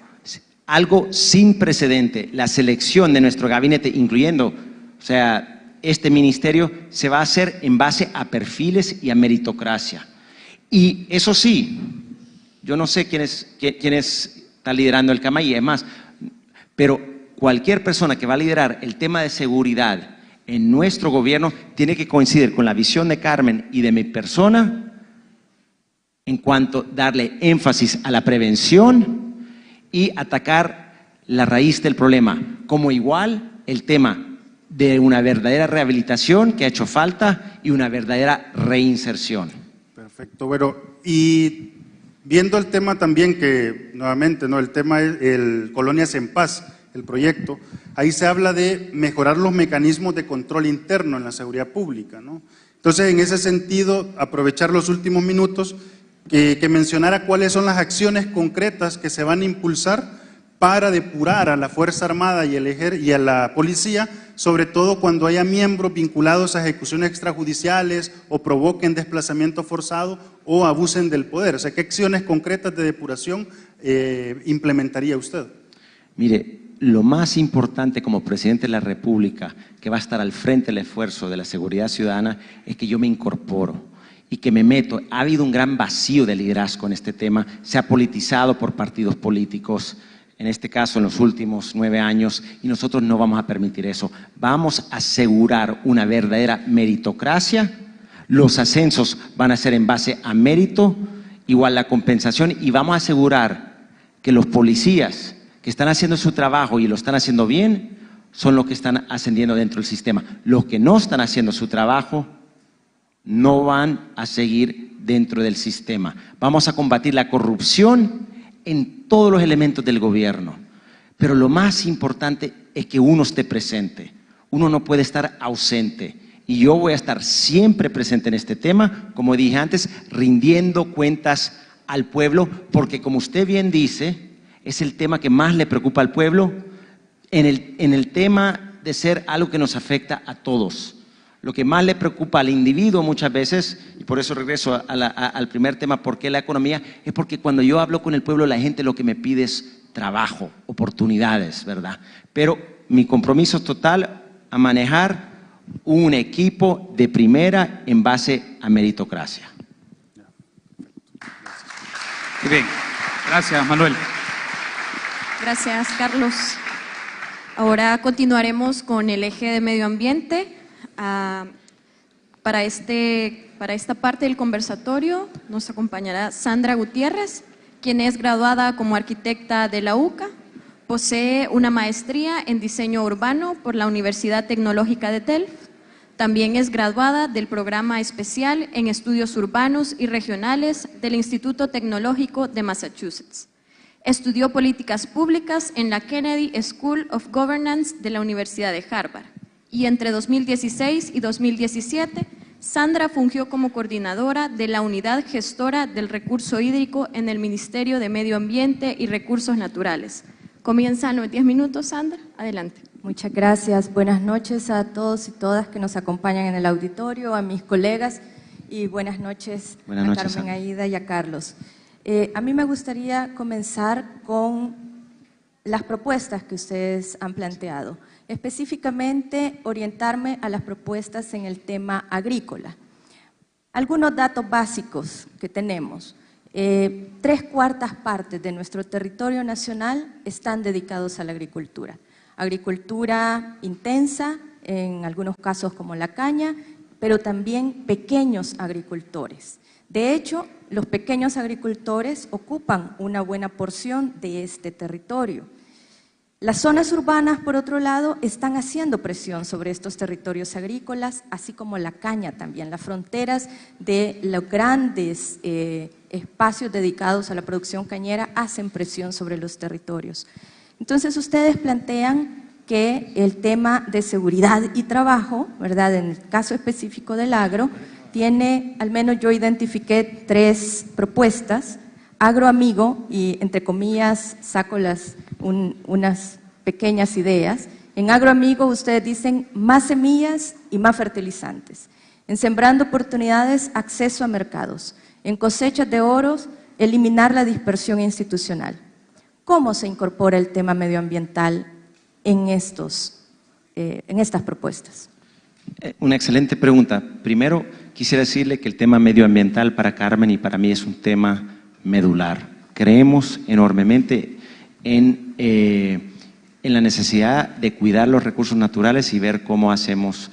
algo sin precedente. La selección de nuestro gabinete, incluyendo, o sea, este ministerio, se va a hacer en base a perfiles y a meritocracia. Y eso sí, yo no sé quién está liderando el CAMAI, y además, pero cualquier persona que va a liderar el tema de seguridad en nuestro gobierno tiene que coincidir con la visión de Carmen y de mi persona en cuanto a darle énfasis a la prevención y atacar la raíz del problema, como igual el tema de una verdadera rehabilitación que ha hecho falta y una verdadera reinserción. Perfecto, bueno, y viendo el tema también que, nuevamente, ¿no? El tema es el Colonias en Paz, el proyecto, ahí se habla de mejorar los mecanismos de control interno en la seguridad pública, ¿no? Entonces, en ese sentido, aprovechar los últimos minutos que mencionara cuáles son las acciones concretas que se van a impulsar para depurar a la Fuerza Armada y a la policía, sobre todo cuando haya miembros vinculados a ejecuciones extrajudiciales o provoquen desplazamiento forzado o abusen del poder. O sea, ¿qué acciones concretas de depuración implementaría usted? Mire, lo más importante como presidente de la República, que va a estar al frente del esfuerzo de la seguridad ciudadana, es que yo me incorporo y que me meto. Ha habido un gran vacío de liderazgo en este tema, se ha politizado por partidos políticos, en este caso en los últimos 9 años, y nosotros no vamos a permitir eso. Vamos a asegurar una verdadera meritocracia. Los ascensos van a ser en base a mérito, igual la compensación, y vamos a asegurar que los policías que están haciendo su trabajo y lo están haciendo bien son los que están ascendiendo dentro del sistema. Los que no están haciendo su trabajo no van a seguir dentro del sistema. Vamos a combatir la corrupción en todos los elementos del gobierno, pero lo más importante es que uno esté presente. Uno no puede estar ausente, y yo voy a estar siempre presente en este tema, como dije antes, rindiendo cuentas al pueblo, porque como usted bien dice, es el tema que más le preocupa al pueblo, en el tema de ser algo que nos afecta a todos. Lo que más le preocupa al individuo muchas veces, y por eso regreso al primer tema, ¿por qué la economía? Es porque cuando yo hablo con el pueblo, la gente lo que me pide es trabajo, oportunidades, ¿verdad? Pero mi compromiso es total a manejar un equipo de primera en base a meritocracia. Muy bien, gracias Manuel. Gracias, Carlos. Ahora continuaremos con el eje de medio ambiente. Para Para esta parte del conversatorio nos acompañará Sandra Gutiérrez, quien es graduada como arquitecta de la UCA, posee una maestría en diseño urbano por la Universidad Tecnológica de Delft. También es graduada del programa especial en estudios urbanos y regionales del Instituto Tecnológico de Massachusetts. Estudió políticas públicas en la Kennedy School of Governance de la Universidad de Harvard. Y entre 2016 y 2017, Sandra fungió como coordinadora de la Unidad Gestora del Recurso Hídrico en el Ministerio de Medio Ambiente y Recursos Naturales. Comienzan los 10 minutos, Sandra. Adelante. Muchas gracias. Buenas noches a todos y todas que nos acompañan en el auditorio, a mis colegas y buenas noches a Carmen Sandra. Aida y a Carlos. A mí me gustaría comenzar con las propuestas que ustedes han planteado, específicamente orientarme a las propuestas en el tema agrícola. Algunos datos básicos que tenemos. 3/4 partes de nuestro territorio nacional están dedicados a la agricultura. Agricultura intensa, en algunos casos como la caña, pero también pequeños agricultores. De hecho, los pequeños agricultores ocupan una buena porción de este territorio. Las zonas urbanas, por otro lado, están haciendo presión sobre estos territorios agrícolas, así como la caña también. Las fronteras de los grandes espacios dedicados a la producción cañera hacen presión sobre los territorios. Entonces, ustedes plantean que el tema de seguridad y trabajo, ¿verdad?, en el caso específico del agro, tiene, al menos yo identifiqué 3 propuestas. Agroamigo, y entre comillas saco unas pequeñas ideas. En Agroamigo ustedes dicen más semillas y más fertilizantes. En Sembrando Oportunidades, acceso a mercados. En Cosechas de Oros, eliminar la dispersión institucional. ¿Cómo se incorpora el tema medioambiental en estas propuestas? Una excelente pregunta. Primero, quisiera decirle que el tema medioambiental para Carmen y para mí es un tema medular. Creemos enormemente en la necesidad de cuidar los recursos naturales y ver cómo hacemos,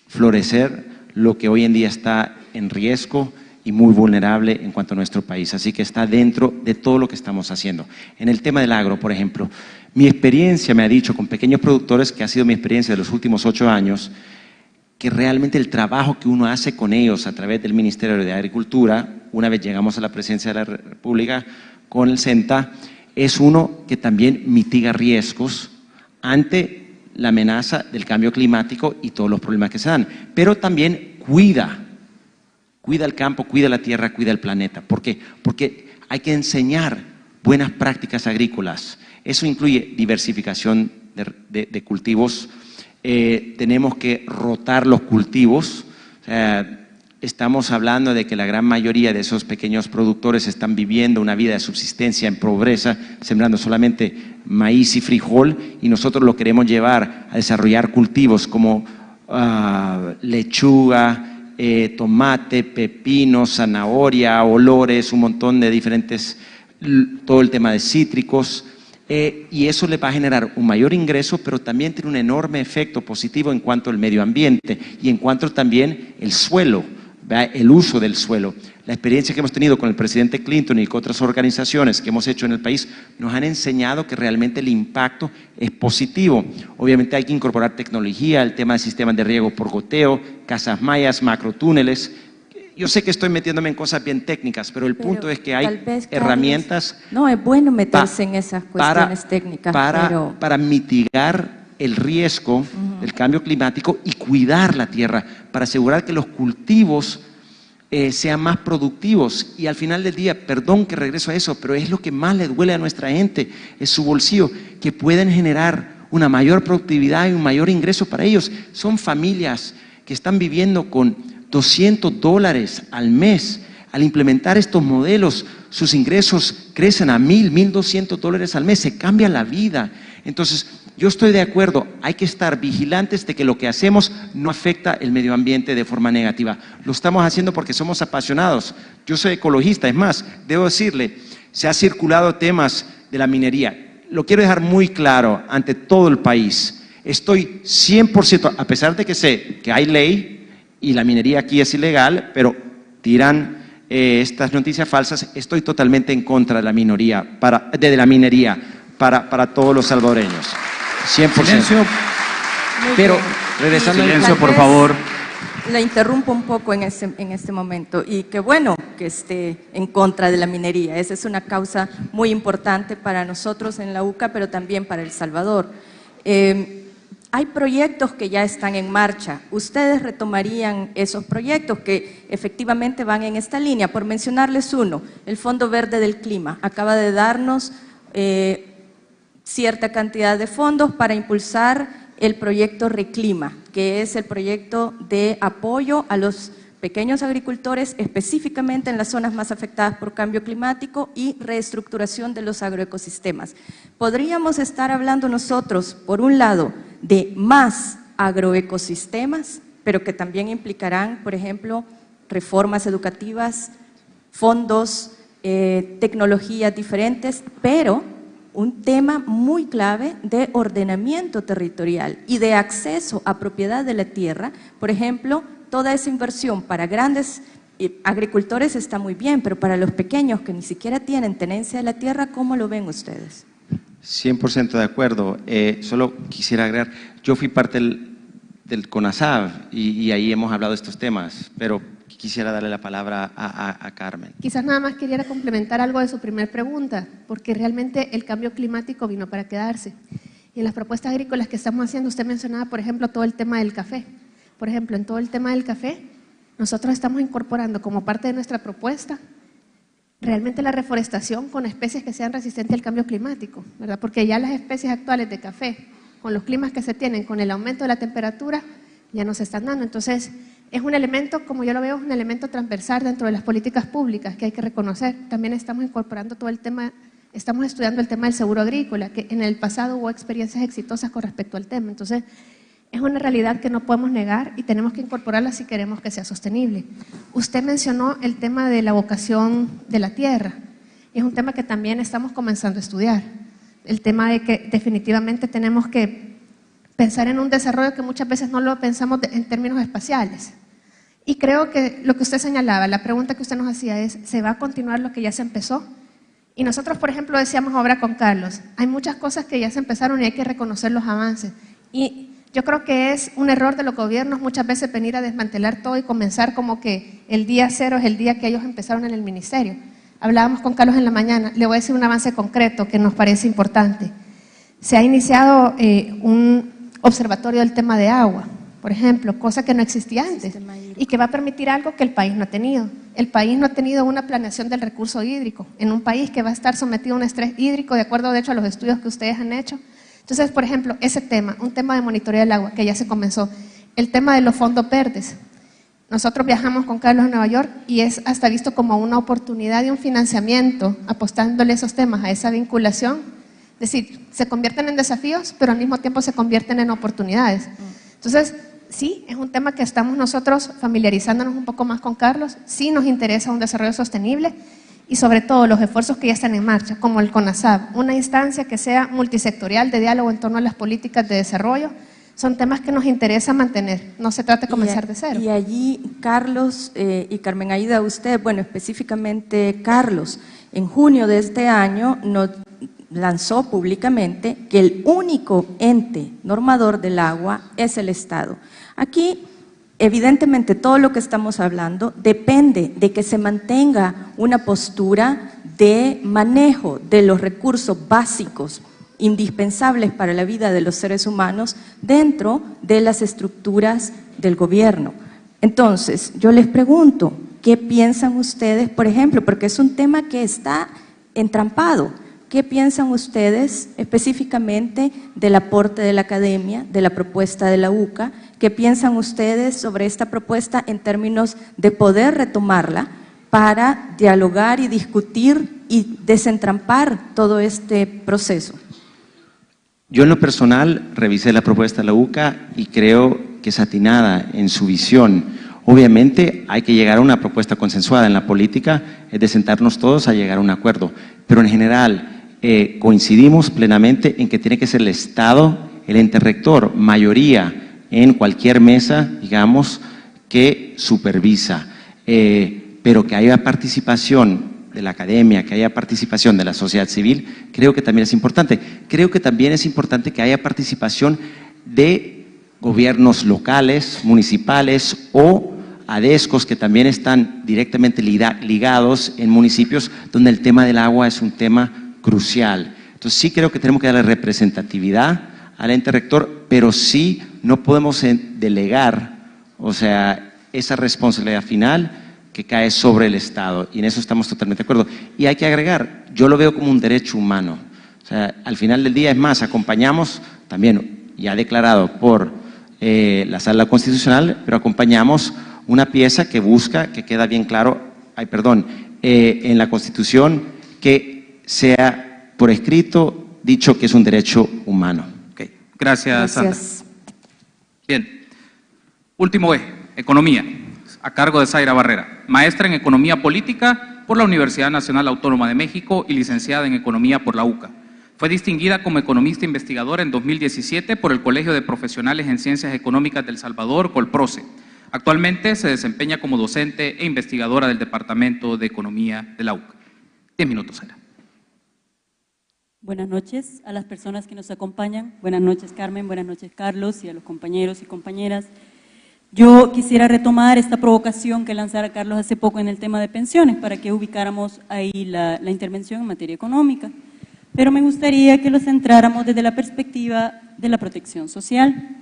florecer lo que hoy en día está en riesgo y muy vulnerable en cuanto a nuestro país. Así que está dentro de todo lo que estamos haciendo. En el tema del agro, por ejemplo, mi experiencia me ha dicho con pequeños productores, que ha sido mi experiencia de los últimos 8 años, que realmente el trabajo que uno hace con ellos a través del Ministerio de Agricultura, una vez llegamos a la presidencia de la República con el CENTA, es uno que también mitiga riesgos ante la amenaza del cambio climático y todos los problemas que se dan, pero también cuida el campo, cuida la tierra, cuida el planeta. ¿Por qué? Porque hay que enseñar buenas prácticas agrícolas. Eso incluye diversificación de cultivos. Tenemos que rotar los cultivos. Estamos hablando de que la gran mayoría de esos pequeños productores están viviendo una vida de subsistencia en pobreza, sembrando solamente maíz y frijol, y nosotros lo queremos llevar a desarrollar cultivos como lechuga, tomate, pepino, zanahoria, olores, un montón de diferentes, todo el tema de cítricos, y eso le va a generar un mayor ingreso, pero también tiene un enorme efecto positivo en cuanto al medio ambiente y en cuanto también el suelo, el uso del suelo. La experiencia que hemos tenido con el presidente Clinton y con otras organizaciones que hemos hecho en el país nos han enseñado que realmente el impacto es positivo. Obviamente hay que incorporar tecnología, el tema de sistemas de riego por goteo, casas mayas, macrotúneles. Yo sé que estoy metiéndome en cosas bien técnicas, pero el punto es que hay herramientas. No, es bueno meterse en esas cuestiones técnicas. Para mitigar el riesgo del cambio climático y cuidar la tierra, para asegurar que los cultivos sean más productivos. Y al final del día, perdón que regreso a eso, pero es lo que más le duele a nuestra gente, es su bolsillo, que pueden generar una mayor productividad y un mayor ingreso para ellos. Son familias que están viviendo con $200 al mes. Al implementar estos modelos, sus ingresos crecen a $1,200 al mes, se cambia la vida. Entonces, yo estoy de acuerdo, hay que estar vigilantes de que lo que hacemos no afecta el medio ambiente de forma negativa. Lo estamos haciendo porque somos apasionados. Yo soy ecologista, es más, debo decirle, se ha circulado temas de la minería. Lo quiero dejar muy claro ante todo el país. Estoy 100%, a pesar de que sé que hay ley y la minería aquí es ilegal, pero tiran estas noticias falsas. Estoy totalmente en contra de la minería para todos los salvadoreños, 100%. Silencio. Pero regresando al Silencio, por Tal vez favor. La interrumpo un poco en este momento, y qué bueno que esté en contra de la minería. Esa es una causa muy importante para nosotros en la UCA, pero también para El Salvador. Hay proyectos que ya están en marcha. ¿Ustedes retomarían esos proyectos que efectivamente van en esta línea? Por mencionarles uno, el Fondo Verde del Clima acaba de darnos cierta cantidad de fondos para impulsar el proyecto Reclima, que es el proyecto de apoyo a los pequeños agricultores, específicamente en las zonas más afectadas por cambio climático, y reestructuración de los agroecosistemas. Podríamos estar hablando nosotros, por un lado, de más agroecosistemas, pero que también implicarán, por ejemplo, reformas educativas, fondos, tecnologías diferentes, pero un tema muy clave de ordenamiento territorial y de acceso a propiedad de la tierra. Por ejemplo, toda esa inversión para grandes agricultores está muy bien, pero para los pequeños que ni siquiera tienen tenencia de la tierra, ¿cómo lo ven ustedes? 100% de acuerdo. Solo quisiera agregar, yo fui parte del CONASAV y ahí hemos hablado de estos temas, pero quisiera darle la palabra a Carmen. Quizás nada más quería complementar algo de su primer pregunta, porque realmente el cambio climático vino para quedarse. Y en las propuestas agrícolas que estamos haciendo, usted mencionaba, por ejemplo, todo el tema del café. Por ejemplo, en todo el tema del café, nosotros estamos incorporando como parte de nuestra propuesta realmente la reforestación con especies que sean resistentes al cambio climático, ¿verdad? Porque ya las especies actuales de café, con los climas que se tienen, con el aumento de la temperatura, ya no se están dando. Entonces, es un elemento, como yo lo veo, es un elemento transversal dentro de las políticas públicas que hay que reconocer. También estamos incorporando todo el tema, estamos estudiando el tema del seguro agrícola, que en el pasado hubo experiencias exitosas con respecto al tema. Entonces, es una realidad que no podemos negar y tenemos que incorporarla si queremos que sea sostenible. Usted mencionó el tema de la vocación de la tierra. Es un tema que también estamos comenzando a estudiar. El tema de que definitivamente tenemos que pensar en un desarrollo que muchas veces no lo pensamos en términos espaciales. Y creo que lo que usted señalaba, la pregunta que usted nos hacía es, ¿se va a continuar lo que ya se empezó? Y nosotros, por ejemplo, decíamos ahora con Carlos, hay muchas cosas que ya se empezaron y hay que reconocer los avances. Y yo creo que es un error de los gobiernos muchas veces venir a desmantelar todo y comenzar como que el día cero es el día que ellos empezaron en el ministerio. Hablábamos con Carlos en la mañana, le voy a decir un avance concreto que nos parece importante. Se ha iniciado un observatorio del tema de agua, por ejemplo, cosa que no existía antes y que va a permitir algo que el país no ha tenido. El país no ha tenido una planeación del recurso hídrico, en un país que va a estar sometido a un estrés hídrico, de acuerdo de hecho a los estudios que ustedes han hecho. Entonces, por ejemplo, ese tema, un tema de monitoreo del agua que ya se comenzó, el tema de los fondos verdes. Nosotros viajamos con Carlos a Nueva York y es hasta visto como una oportunidad de un financiamiento, apostándole esos temas a esa vinculación. Es decir, se convierten en desafíos, pero al mismo tiempo se convierten en oportunidades. Entonces, sí, es un tema que estamos nosotros familiarizándonos un poco más con Carlos, sí nos interesa un desarrollo sostenible y sobre todo los esfuerzos que ya están en marcha, como el CONASAV, una instancia que sea multisectorial de diálogo en torno a las políticas de desarrollo, son temas que nos interesa mantener, no se trata de comenzar de cero. Y allí, Carlos y Carmen Aida, usted, bueno, específicamente Carlos, en junio de este año nos lanzó públicamente que el único ente normador del agua es el Estado. Aquí, evidentemente, todo lo que estamos hablando depende de que se mantenga una postura de manejo de los recursos básicos indispensables para la vida de los seres humanos dentro de las estructuras del gobierno. Entonces, yo les pregunto, ¿qué piensan ustedes, por ejemplo? Porque es un tema que está entrampado. ¿Qué piensan ustedes específicamente del aporte de la academia, de la propuesta de la UCA? ¿Qué piensan ustedes sobre esta propuesta en términos de poder retomarla para dialogar y discutir y desentrampar todo este proceso? Yo en lo personal revisé la propuesta de la UCA y creo que es atinada en su visión. Obviamente hay que llegar a una propuesta consensuada en la política, es de sentarnos todos a llegar a un acuerdo, pero en general coincidimos plenamente en que tiene que ser el Estado, el ente rector, mayoría en cualquier mesa, digamos, que supervisa, pero que haya participación de la academia, que haya participación de la sociedad civil, creo que también es importante. Creo que también es importante que haya participación de gobiernos locales, municipales o ADESCOs que también están directamente ligados en municipios donde el tema del agua es un tema crucial. Entonces sí creo que tenemos que darle representatividad al ente rector, pero sí no podemos delegar, o sea, esa responsabilidad final que cae sobre el Estado, y en eso estamos totalmente de acuerdo. Y hay que agregar, yo lo veo como un derecho humano, o sea, al final del día, es más, acompañamos también, ya declarado por la Sala Constitucional, pero acompañamos una pieza que busca, que queda bien claro, en la Constitución, que sea por escrito dicho que es un derecho humano. Okay. Gracias, Sandra. Bien. Último eje, economía, a cargo de Zaira Barrera, maestra en Economía Política por la Universidad Nacional Autónoma de México y licenciada en Economía por la UCA. Fue distinguida como economista investigadora en 2017 por el Colegio de Profesionales en Ciencias Económicas del Salvador, Colproce. Actualmente se desempeña como docente e investigadora del Departamento de Economía de la UCA. 10 minutos, Zaira. Buenas noches a las personas que nos acompañan. Buenas noches, Carmen. Buenas noches, Carlos, y a los compañeros y compañeras. Yo quisiera retomar esta provocación que lanzara Carlos hace poco en el tema de pensiones, para que ubicáramos ahí la intervención en materia económica. Pero me gustaría que lo centráramos desde la perspectiva de la protección social.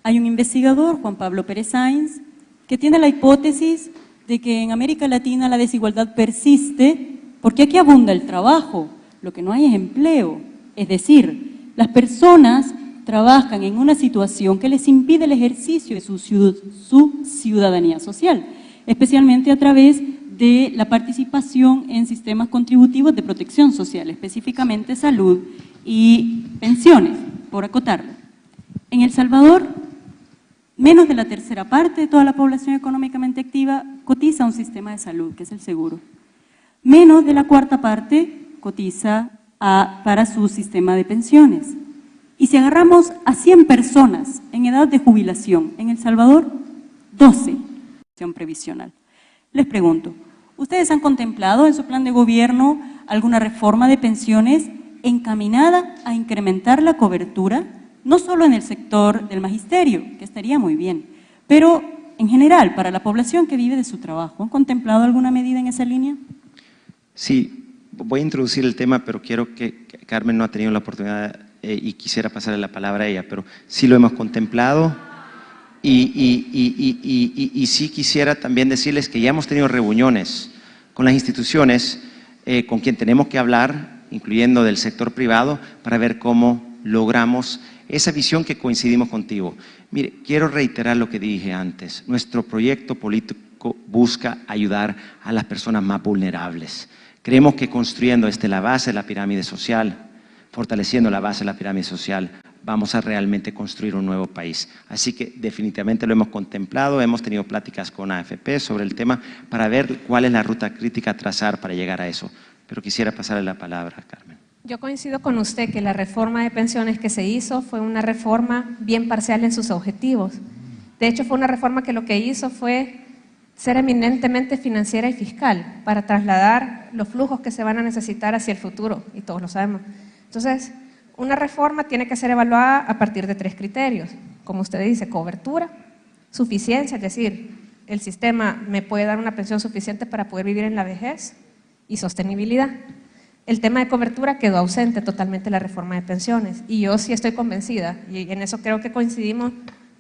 Hay un investigador, Juan Pablo Pérez Sainz, que tiene la hipótesis de que en América Latina la desigualdad persiste porque aquí abunda el trabajo, lo que no hay es empleo. Es decir, las personas trabajan en una situación que les impide el ejercicio de su ciudadanía social, especialmente a través de la participación en sistemas contributivos de protección social, específicamente salud y pensiones, por acotarlo. En El Salvador, menos de la tercera parte de toda la población económicamente activa cotiza a un sistema de salud, que es el seguro. Menos de la cuarta parte cotiza para su sistema de pensiones. Y si agarramos a 100 personas en edad de jubilación en El Salvador, 12 previsional. Les pregunto, ¿ustedes han contemplado en su plan de gobierno alguna reforma de pensiones encaminada a incrementar la cobertura, no solo en el sector del magisterio, que estaría muy bien, pero en general para la población que vive de su trabajo? ¿Han contemplado alguna medida en esa línea? Sí, voy a introducir el tema, pero quiero que Carmen no ha tenido la oportunidad y quisiera pasarle la palabra a ella, pero sí lo hemos contemplado y sí quisiera también decirles que ya hemos tenido reuniones con las instituciones con quien tenemos que hablar, incluyendo del sector privado, para ver cómo logramos esa visión que coincidimos contigo. Mire, quiero reiterar lo que dije antes, nuestro proyecto político busca ayudar a las personas más vulnerables. Creemos que construyendo la base de la pirámide social, fortaleciendo la base de la pirámide social, vamos a realmente construir un nuevo país. Así que definitivamente lo hemos contemplado, hemos tenido pláticas con AFP sobre el tema para ver cuál es la ruta crítica a trazar para llegar a eso. Pero quisiera pasarle la palabra a Carmen. Yo coincido con usted que la reforma de pensiones que se hizo fue una reforma bien parcial en sus objetivos. De hecho, fue una reforma que lo que hizo fue ser eminentemente financiera y fiscal para trasladar los flujos que se van a necesitar hacia el futuro, y todos lo sabemos. Entonces, una reforma tiene que ser evaluada a partir de 3 criterios, como usted dice: cobertura, suficiencia, es decir, el sistema me puede dar una pensión suficiente para poder vivir en la vejez, y sostenibilidad. El tema de cobertura quedó ausente totalmente en la reforma de pensiones, y yo sí estoy convencida, y en eso creo que coincidimos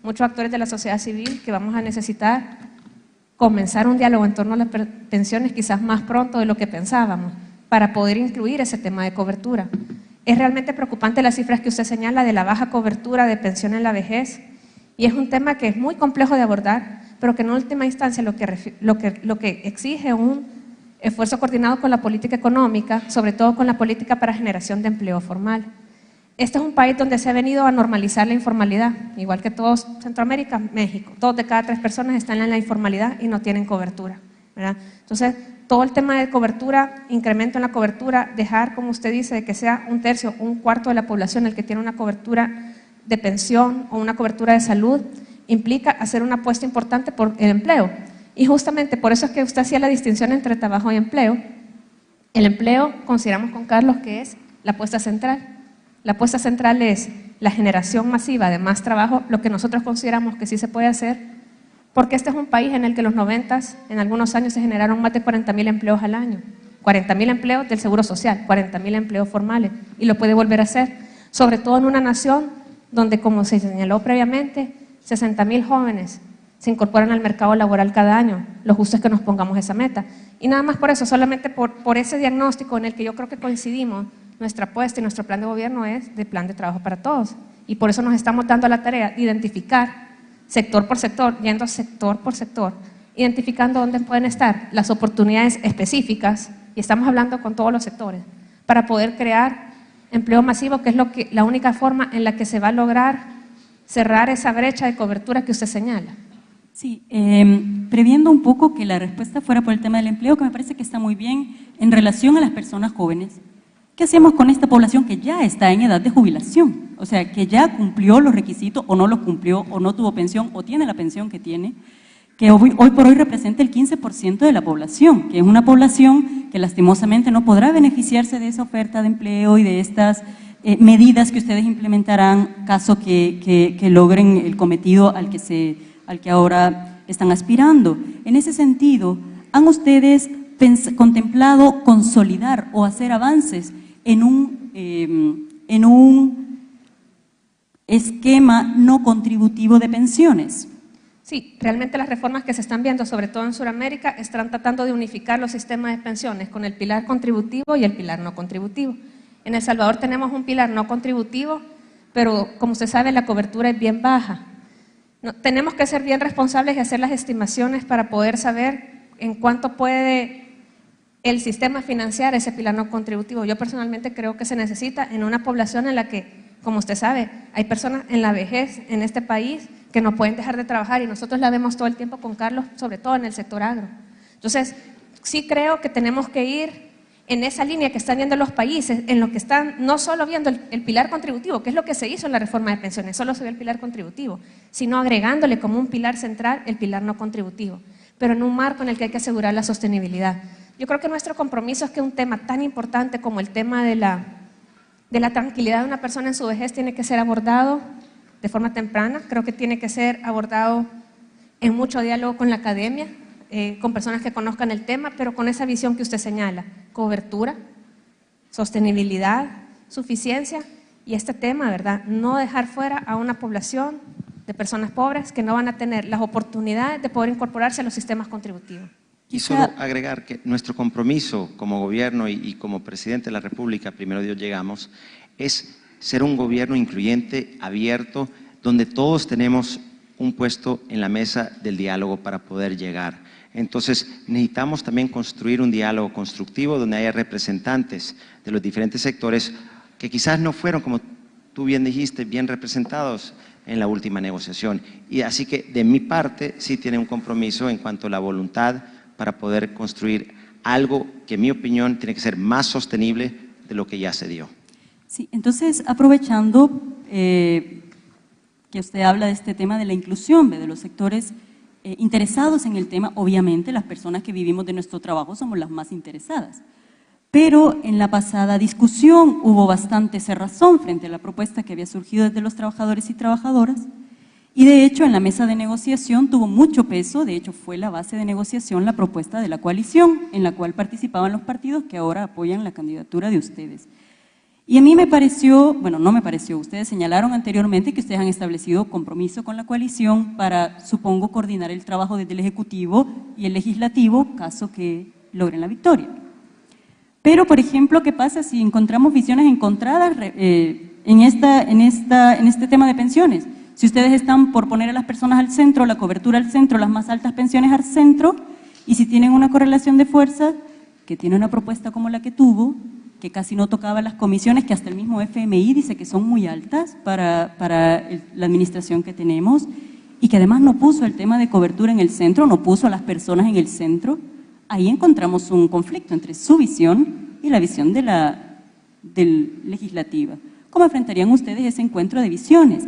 muchos actores de la sociedad civil, que vamos a necesitar comenzar un diálogo en torno a las pensiones quizás más pronto de lo que pensábamos, para poder incluir ese tema de cobertura. Es realmente preocupante las cifras que usted señala de la baja cobertura de pensión en la vejez, y es un tema que es muy complejo de abordar, pero que en última instancia lo que exige un esfuerzo coordinado con la política económica, sobre todo con la política para generación de empleo formal. Este es un país donde se ha venido a normalizar la informalidad, igual que todos Centroamérica, México. 2 de cada 3 personas están en la informalidad y no tienen cobertura, ¿verdad? Entonces, todo el tema de cobertura, incremento en la cobertura, dejar, como usted dice, de que sea 1/3, 1/4 de la población el que tiene una cobertura de pensión o una cobertura de salud, implica hacer una apuesta importante por el empleo. Y justamente por eso es que usted hacía la distinción entre trabajo y empleo. El empleo consideramos con Carlos que es la apuesta central. La apuesta central es la generación masiva de más trabajo, lo que nosotros consideramos que sí se puede hacer, porque este es un país en el que en los 90s, en algunos años se generaron más de 40.000 empleos al año. 40.000 empleos del Seguro Social, 40.000 empleos formales, y lo puede volver a hacer, sobre todo en una nación donde, como se señaló previamente, 60.000 jóvenes se incorporan al mercado laboral cada año. Lo justo es que nos pongamos esa meta. Y nada más por eso, solamente por ese diagnóstico en el que yo creo que coincidimos, nuestra apuesta y nuestro plan de gobierno es de plan de trabajo para todos. Y por eso nos estamos dando la tarea de identificar sector por sector, yendo sector por sector, identificando dónde pueden estar las oportunidades específicas, y estamos hablando con todos los sectores, para poder crear empleo masivo, que es la única forma en la que se va a lograr cerrar esa brecha de cobertura que usted señala. Sí, previendo un poco que la respuesta fuera por el tema del empleo, que me parece que está muy bien en relación a las personas jóvenes. ¿Qué hacemos con esta población que ya está en edad de jubilación? O sea, que ya cumplió los requisitos o no los cumplió, o no tuvo pensión, o tiene la pensión que tiene, que hoy por hoy representa el 15% de la población, que es una población que lastimosamente no podrá beneficiarse de esa oferta de empleo y de estas medidas que ustedes implementarán caso que logren el cometido al que ahora están aspirando. En ese sentido, ¿han ustedes contemplado consolidar o hacer avances en un esquema no contributivo de pensiones? Sí, realmente las reformas que se están viendo, sobre todo en Sudamérica, están tratando de unificar los sistemas de pensiones con el pilar contributivo y el pilar no contributivo. En El Salvador tenemos un pilar no contributivo, pero como usted sabe la cobertura es bien baja. Tenemos que ser bien responsables y hacer las estimaciones para poder saber en cuánto puede el sistema financiar ese pilar no contributivo. Yo personalmente creo que se necesita en una población en la que, como usted sabe, hay personas en la vejez en este país que no pueden dejar de trabajar, y nosotros la vemos todo el tiempo con Carlos, sobre todo en el sector agro. Entonces, sí creo que tenemos que ir en esa línea que están viendo los países, en lo que están no solo viendo el pilar contributivo, que es lo que se hizo en la reforma de pensiones, solo se ve el pilar contributivo, sino agregándole como un pilar central el pilar no contributivo, pero en un marco en el que hay que asegurar la sostenibilidad. Yo creo que nuestro compromiso es que un tema tan importante como el tema de la tranquilidad de una persona en su vejez tiene que ser abordado de forma temprana. Creo que tiene que ser abordado en mucho diálogo con la academia, con personas que conozcan el tema, pero con esa visión que usted señala: cobertura, sostenibilidad, suficiencia, y este tema, ¿verdad?, no dejar fuera a una población de personas pobres que no van a tener las oportunidades de poder incorporarse a los sistemas contributivos. Y solo agregar que nuestro compromiso como gobierno y como presidente de la República, primero Dios llegamos, es ser un gobierno incluyente, abierto, donde todos tenemos un puesto en la mesa del diálogo para poder llegar. Entonces, necesitamos también construir un diálogo constructivo donde haya representantes de los diferentes sectores que quizás no fueron, como tú bien dijiste, bien representados en la última negociación. Y así que, de mi parte, sí tiene un compromiso en cuanto a la voluntad para poder construir algo que, en mi opinión, tiene que ser más sostenible de lo que ya se dio. Sí, entonces, aprovechando que usted habla de este tema de la inclusión de los sectores interesados en el tema, obviamente las personas que vivimos de nuestro trabajo somos las más interesadas. Pero en la pasada discusión hubo bastante cerrazón frente a la propuesta que había surgido desde los trabajadores y trabajadoras, y de hecho en la mesa de negociación tuvo mucho peso, de hecho fue la base de negociación la propuesta de la coalición, en la cual participaban los partidos que ahora apoyan la candidatura de ustedes. Y a mí me pareció, bueno, no me pareció, ustedes señalaron anteriormente que ustedes han establecido compromiso con la coalición para, supongo, coordinar el trabajo desde el Ejecutivo y el Legislativo, caso que logren la victoria. Pero, por ejemplo, ¿qué pasa si encontramos visiones encontradas en este tema de pensiones? Si ustedes están por poner a las personas al centro, la cobertura al centro, las más altas pensiones al centro, y si tienen una correlación de fuerzas, que tiene una propuesta como la que tuvo, que casi no tocaba las comisiones, que hasta el mismo FMI dice que son muy altas para la administración que tenemos, y que además no puso el tema de cobertura en el centro, no puso a las personas en el centro, ahí encontramos un conflicto entre su visión y la visión de legislativa. ¿Cómo enfrentarían ustedes ese encuentro de visiones?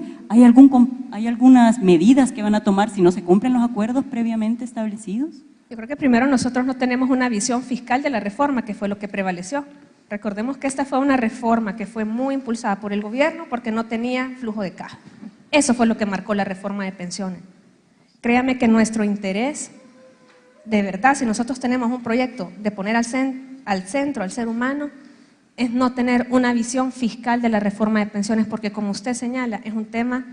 ¿Hay algunas medidas que van a tomar si no se cumplen los acuerdos previamente establecidos? Yo creo que primero nosotros no tenemos una visión fiscal de la reforma, que fue lo que prevaleció. Recordemos que esta fue una reforma que fue muy impulsada por el gobierno porque no tenía flujo de caja. Eso fue lo que marcó la reforma de pensiones. Créame que nuestro interés, de verdad, si nosotros tenemos un proyecto de poner al centro al ser humano, es no tener una visión fiscal de la reforma de pensiones, porque como usted señala, es un tema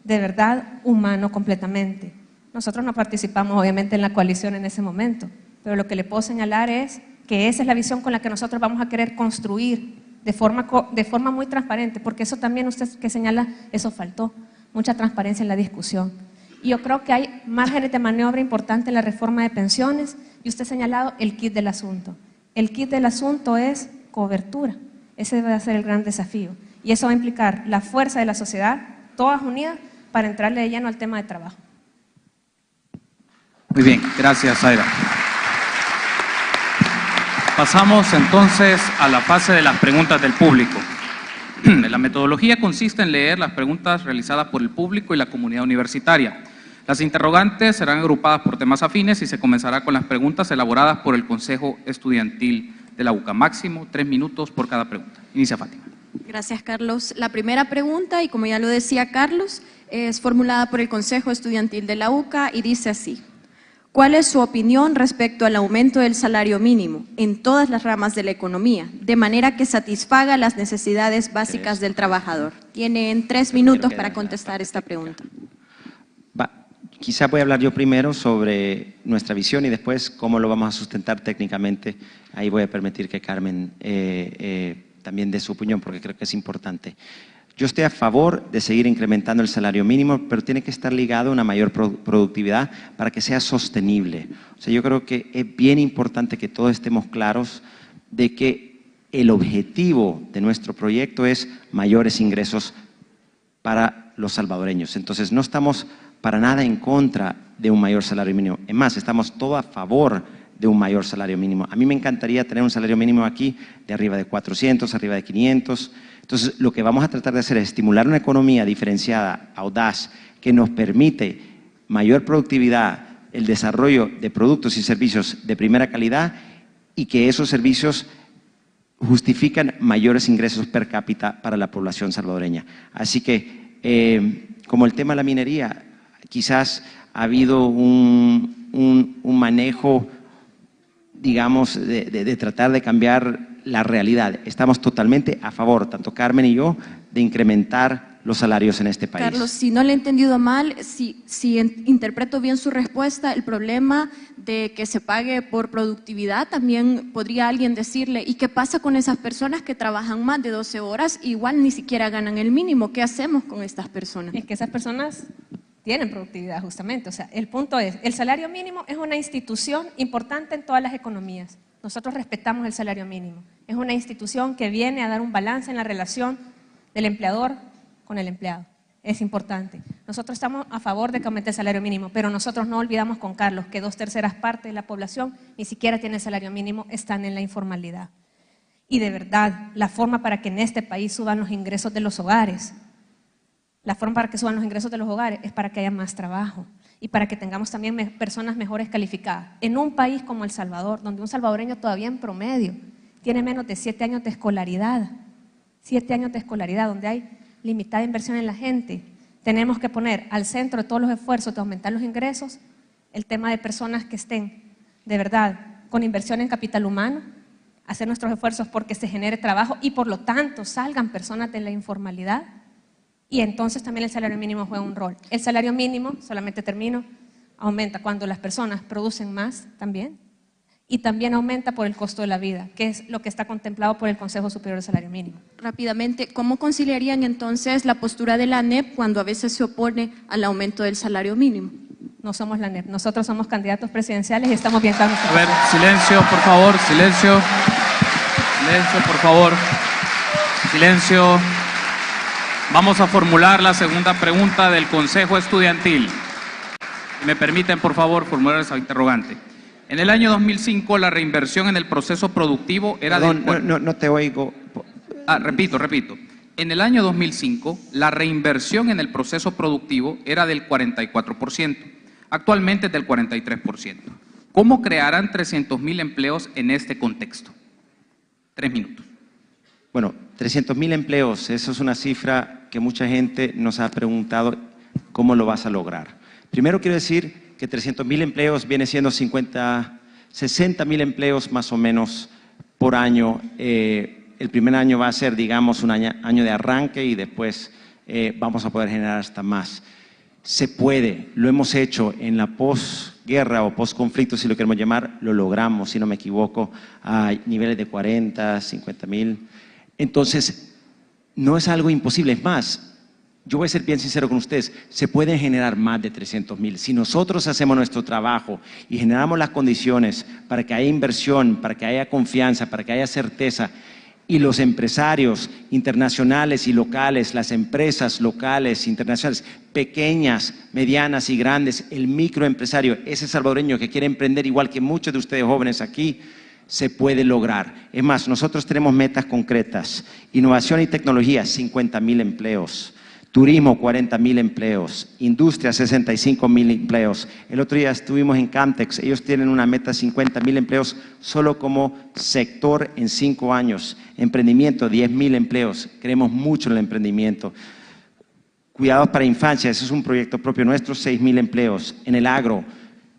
de verdad humano completamente. Nosotros no participamos obviamente en la coalición en ese momento, pero lo que le puedo señalar es que esa es la visión con la que nosotros vamos a querer construir de forma muy transparente, porque eso también usted que señala, eso faltó, mucha transparencia en la discusión. Y yo creo que hay márgenes de maniobra importante en la reforma de pensiones, y usted ha señalado el kit del asunto. El kit del asunto es cobertura, ese debe ser el gran desafío, y eso va a implicar la fuerza de la sociedad, todas unidas, para entrarle de lleno al tema de trabajo. Muy bien, gracias, Zaira. Pasamos entonces a la fase de las preguntas del público. La metodología consiste en leer las preguntas realizadas por el público y la comunidad universitaria. Las interrogantes serán agrupadas por temas afines y se comenzará con las preguntas elaboradas por el Consejo Estudiantil de la UCA. Máximo 3 minutos por cada pregunta. Inicia Fátima. Gracias, Carlos. La primera pregunta, y como ya lo decía Carlos, es formulada por el Consejo Estudiantil de la UCA y dice así: ¿cuál es su opinión respecto al aumento del salario mínimo en todas las ramas de la economía, de manera que satisfaga las necesidades básicas del trabajador? Tienen 3 minutos para contestar esta pregunta. Quizá voy a hablar yo primero sobre nuestra visión y después cómo lo vamos a sustentar técnicamente. Ahí voy a permitir que Carmen también dé su opinión, porque creo que es importante. Yo estoy a favor de seguir incrementando el salario mínimo, pero tiene que estar ligado a una mayor productividad para que sea sostenible. O sea, yo creo que es bien importante que todos estemos claros de que el objetivo de nuestro proyecto es mayores ingresos para los salvadoreños. Entonces, no estamos para nada en contra de un mayor salario mínimo. Es más, estamos todos a favor de un mayor salario mínimo. A mí me encantaría tener un salario mínimo aquí de arriba de 400, arriba de 500. Entonces, lo que vamos a tratar de hacer es estimular una economía diferenciada, audaz, que nos permite mayor productividad, el desarrollo de productos y servicios de primera calidad y que esos servicios justifican mayores ingresos per cápita para la población salvadoreña. Así que, como el tema de la minería, quizás ha habido un manejo, digamos, de tratar de cambiar la realidad. Estamos totalmente a favor, tanto Carmen y yo, de incrementar los salarios en este país. Carlos, si no le he entendido mal, si interpreto bien su respuesta, el problema de que se pague por productividad, también podría alguien decirle, ¿y qué pasa con esas personas que trabajan más de 12 horas e igual ni siquiera ganan el mínimo? ¿Qué hacemos con estas personas? Es que esas personas tienen productividad justamente, o sea, el punto es, el salario mínimo es una institución importante en todas las economías. Nosotros respetamos el salario mínimo. Es una institución que viene a dar un balance en la relación del empleador con el empleado. Es importante. Nosotros estamos a favor de que aumente el salario mínimo, pero nosotros no olvidamos con Carlos que 2/3 partes de la población ni siquiera tiene el salario mínimo, están en la informalidad. Y de verdad, la forma para que en este país suban los ingresos de los hogares, es para que haya más trabajo y para que tengamos también personas mejores calificadas. En un país como El Salvador, donde un salvadoreño todavía en promedio tiene menos de 7 años de escolaridad, 7 años de escolaridad, donde hay limitada inversión en la gente, tenemos que poner al centro de todos los esfuerzos de aumentar los ingresos el tema de personas que estén de verdad con inversión en capital humano, hacer nuestros esfuerzos porque se genere trabajo y por lo tanto salgan personas de la informalidad. Y entonces también el salario mínimo juega un rol. El salario mínimo, solamente termino, aumenta cuando las personas producen más también y también aumenta por el costo de la vida, que es lo que está contemplado por el Consejo Superior del Salario Mínimo. Rápidamente, ¿cómo conciliarían entonces la postura de la ANEP cuando a veces se opone al aumento del salario mínimo? No somos la ANEP, nosotros somos candidatos presidenciales y estamos bien claros. A ver, silencio, por favor, silencio. Silencio, por favor. Silencio. Vamos a formular la segunda pregunta del Consejo Estudiantil. ¿Me permiten, por favor, formular esa interrogante? En el año 2005, la reinversión en el proceso productivo era Perdón, no te oigo. Repito. En el año 2005, la reinversión en el proceso productivo era del 44%, actualmente es del 43%. ¿Cómo crearán 300.000 empleos en este contexto? 3 minutos. Bueno, 300.000 empleos, eso es una cifra que mucha gente nos ha preguntado, ¿cómo lo vas a lograr? Primero quiero decir que 300.000 empleos viene siendo 60.000 empleos más o menos por año. El primer año va a ser, digamos, un año de arranque y después vamos a poder generar hasta más. Se puede, lo hemos hecho en la posguerra o posconflicto, si lo queremos llamar, lo logramos, si no me equivoco, a niveles de 40, 50.000. Entonces, no es algo imposible, es más, yo voy a ser bien sincero con ustedes, se pueden generar más de 300.000. Si nosotros hacemos nuestro trabajo y generamos las condiciones para que haya inversión, para que haya confianza, para que haya certeza, y los empresarios internacionales y locales, las empresas locales, internacionales, pequeñas, medianas y grandes, el microempresario, ese salvadoreño que quiere emprender igual que muchos de ustedes jóvenes aquí, se puede lograr. Es más, nosotros tenemos metas concretas. Innovación y tecnología, 50.000 empleos. Turismo, 40.000 empleos. Industria, 65.000 empleos. El otro día estuvimos en Camtex, ellos tienen una meta de 50.000 empleos solo como sector en 5 años. Emprendimiento, 10.000 empleos. Creemos mucho en el emprendimiento. Cuidados para infancia, ese es un proyecto propio nuestro, 6.000 empleos. En el agro,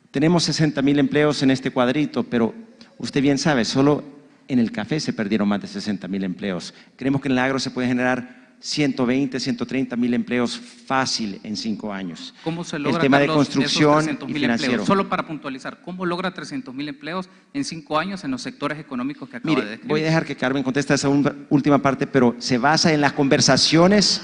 tenemos 60.000 empleos en este cuadrito, pero usted bien sabe, solo en el café se perdieron más de 60.000 empleos. Creemos que en el agro se puede generar 120, 130.000 empleos fácil en 5 años. ¿Cómo se logra, el tema Carlos, de construcción esos 300.000 y financiero. empleos? Solo para puntualizar, ¿cómo logra 300.000 empleos en 5 años en los sectores económicos que acaba de describir? Voy a dejar que Carmen conteste esa última parte, pero se basa en las conversaciones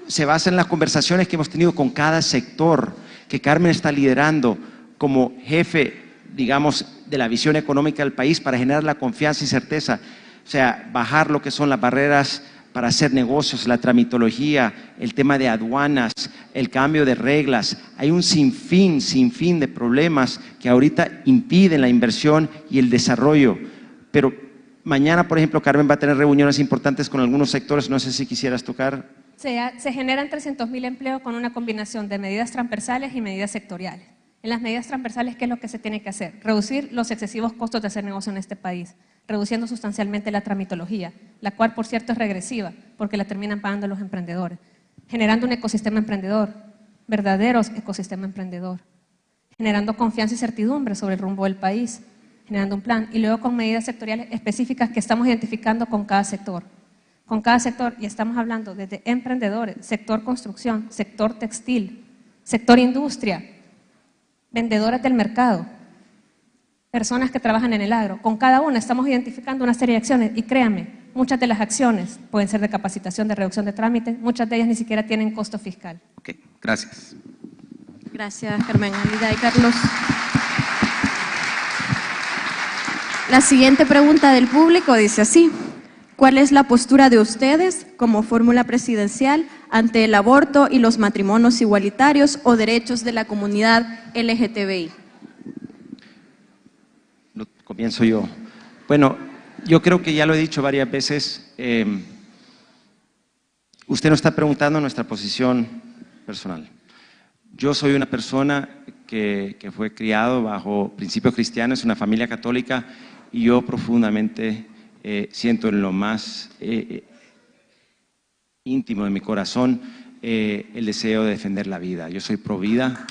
que hemos tenido con cada sector, que Carmen está liderando como jefe, digamos, de la visión económica del país para generar la confianza y certeza, o sea, bajar lo que son las barreras para hacer negocios, la tramitología, el tema de aduanas, el cambio de reglas. Hay un sinfín de problemas que ahorita impiden la inversión y el desarrollo. Pero mañana, por ejemplo, Carmen va a tener reuniones importantes con algunos sectores, no sé si quisieras tocar. Se generan 300.000 empleos con una combinación de medidas transversales y medidas sectoriales. En las medidas transversales, ¿qué es lo que se tiene que hacer? Reducir los excesivos costos de hacer negocio en este país, reduciendo sustancialmente la tramitología, la cual, por cierto, es regresiva, porque la terminan pagando los emprendedores, generando un ecosistema emprendedor, verdaderos ecosistema emprendedor, generando confianza y certidumbre sobre el rumbo del país, generando un plan, y luego con medidas sectoriales específicas que estamos identificando con cada sector. Con cada sector, y estamos hablando desde emprendedores, sector construcción, sector textil, sector industria, vendedores del mercado, personas que trabajan en el agro. Con cada una estamos identificando una serie de acciones y créanme, muchas de las acciones pueden ser de capacitación, de reducción de trámites, muchas de ellas ni siquiera tienen costo fiscal. Ok, gracias. Gracias, Carmen Alida y Carlos. La siguiente pregunta del público dice así: ¿cuál es la postura de ustedes como fórmula presidencial ante el aborto y los matrimonios igualitarios o derechos de la comunidad LGTBI? Comienzo yo. Bueno, yo creo que ya lo he dicho varias veces. Usted nos está preguntando nuestra posición personal. Yo soy una persona que fue criado bajo principios cristianos, una familia católica, y yo profundamente siento en lo más íntimo de mi corazón el deseo de defender la vida. Yo soy pro vida.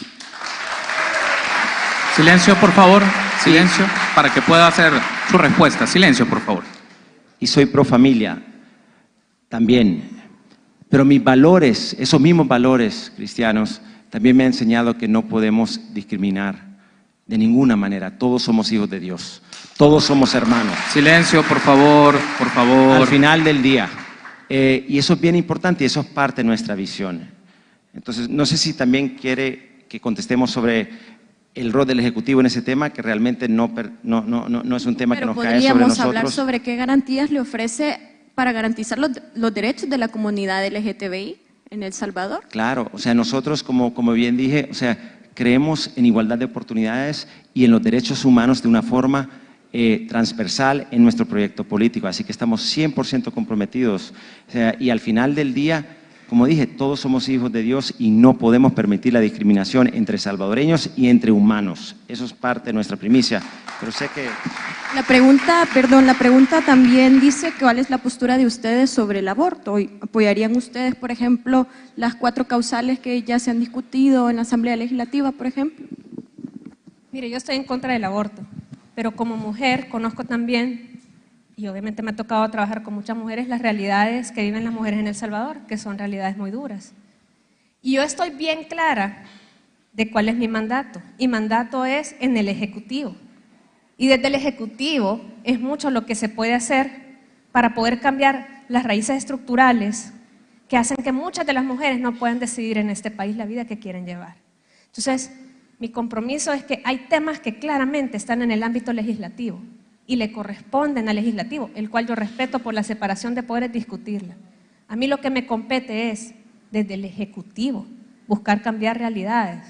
Silencio, por favor. Silencio, para que pueda hacer su respuesta. Silencio, por favor. Y soy pro familia también. Pero mis valores, esos mismos valores cristianos, también me han enseñado que no podemos discriminar de ninguna manera. Todos somos hijos de Dios. Todos somos hermanos. Silencio, por favor, por favor. Al final del día. Y eso es bien importante y eso es parte de nuestra visión. Entonces, no sé si también quiere que contestemos sobre el rol del Ejecutivo en ese tema, que realmente no es un tema que nos cae sobre nosotros. Pero podríamos hablar sobre qué garantías le ofrece para garantizar los derechos de la comunidad LGTBI en El Salvador. Claro, o sea, nosotros, como bien dije, o sea, creemos en igualdad de oportunidades y en los derechos humanos de una forma transversal en nuestro proyecto político, así que estamos 100% comprometidos. O sea, y al final del día, como dije, todos somos hijos de Dios y no podemos permitir la discriminación entre salvadoreños y entre humanos. Eso es parte de nuestra primicia. Pero sé que... La pregunta también dice cuál es la postura de ustedes sobre el aborto. ¿Apoyarían ustedes, por ejemplo, las 4 causales que ya se han discutido en la Asamblea Legislativa, por ejemplo? Mire, yo estoy en contra del aborto, pero como mujer conozco también, y obviamente me ha tocado trabajar con muchas mujeres, las realidades que viven las mujeres en El Salvador, que son realidades muy duras. Y yo estoy bien clara de cuál es mi mandato. Mi mandato es en el Ejecutivo. Y desde el Ejecutivo es mucho lo que se puede hacer para poder cambiar las raíces estructurales que hacen que muchas de las mujeres no puedan decidir en este país la vida que quieren llevar. Entonces, mi compromiso es que hay temas que claramente están en el ámbito legislativo y le corresponden al legislativo, el cual yo respeto por la separación de poderes discutirla. A mí lo que me compete es, desde el Ejecutivo, buscar cambiar realidades,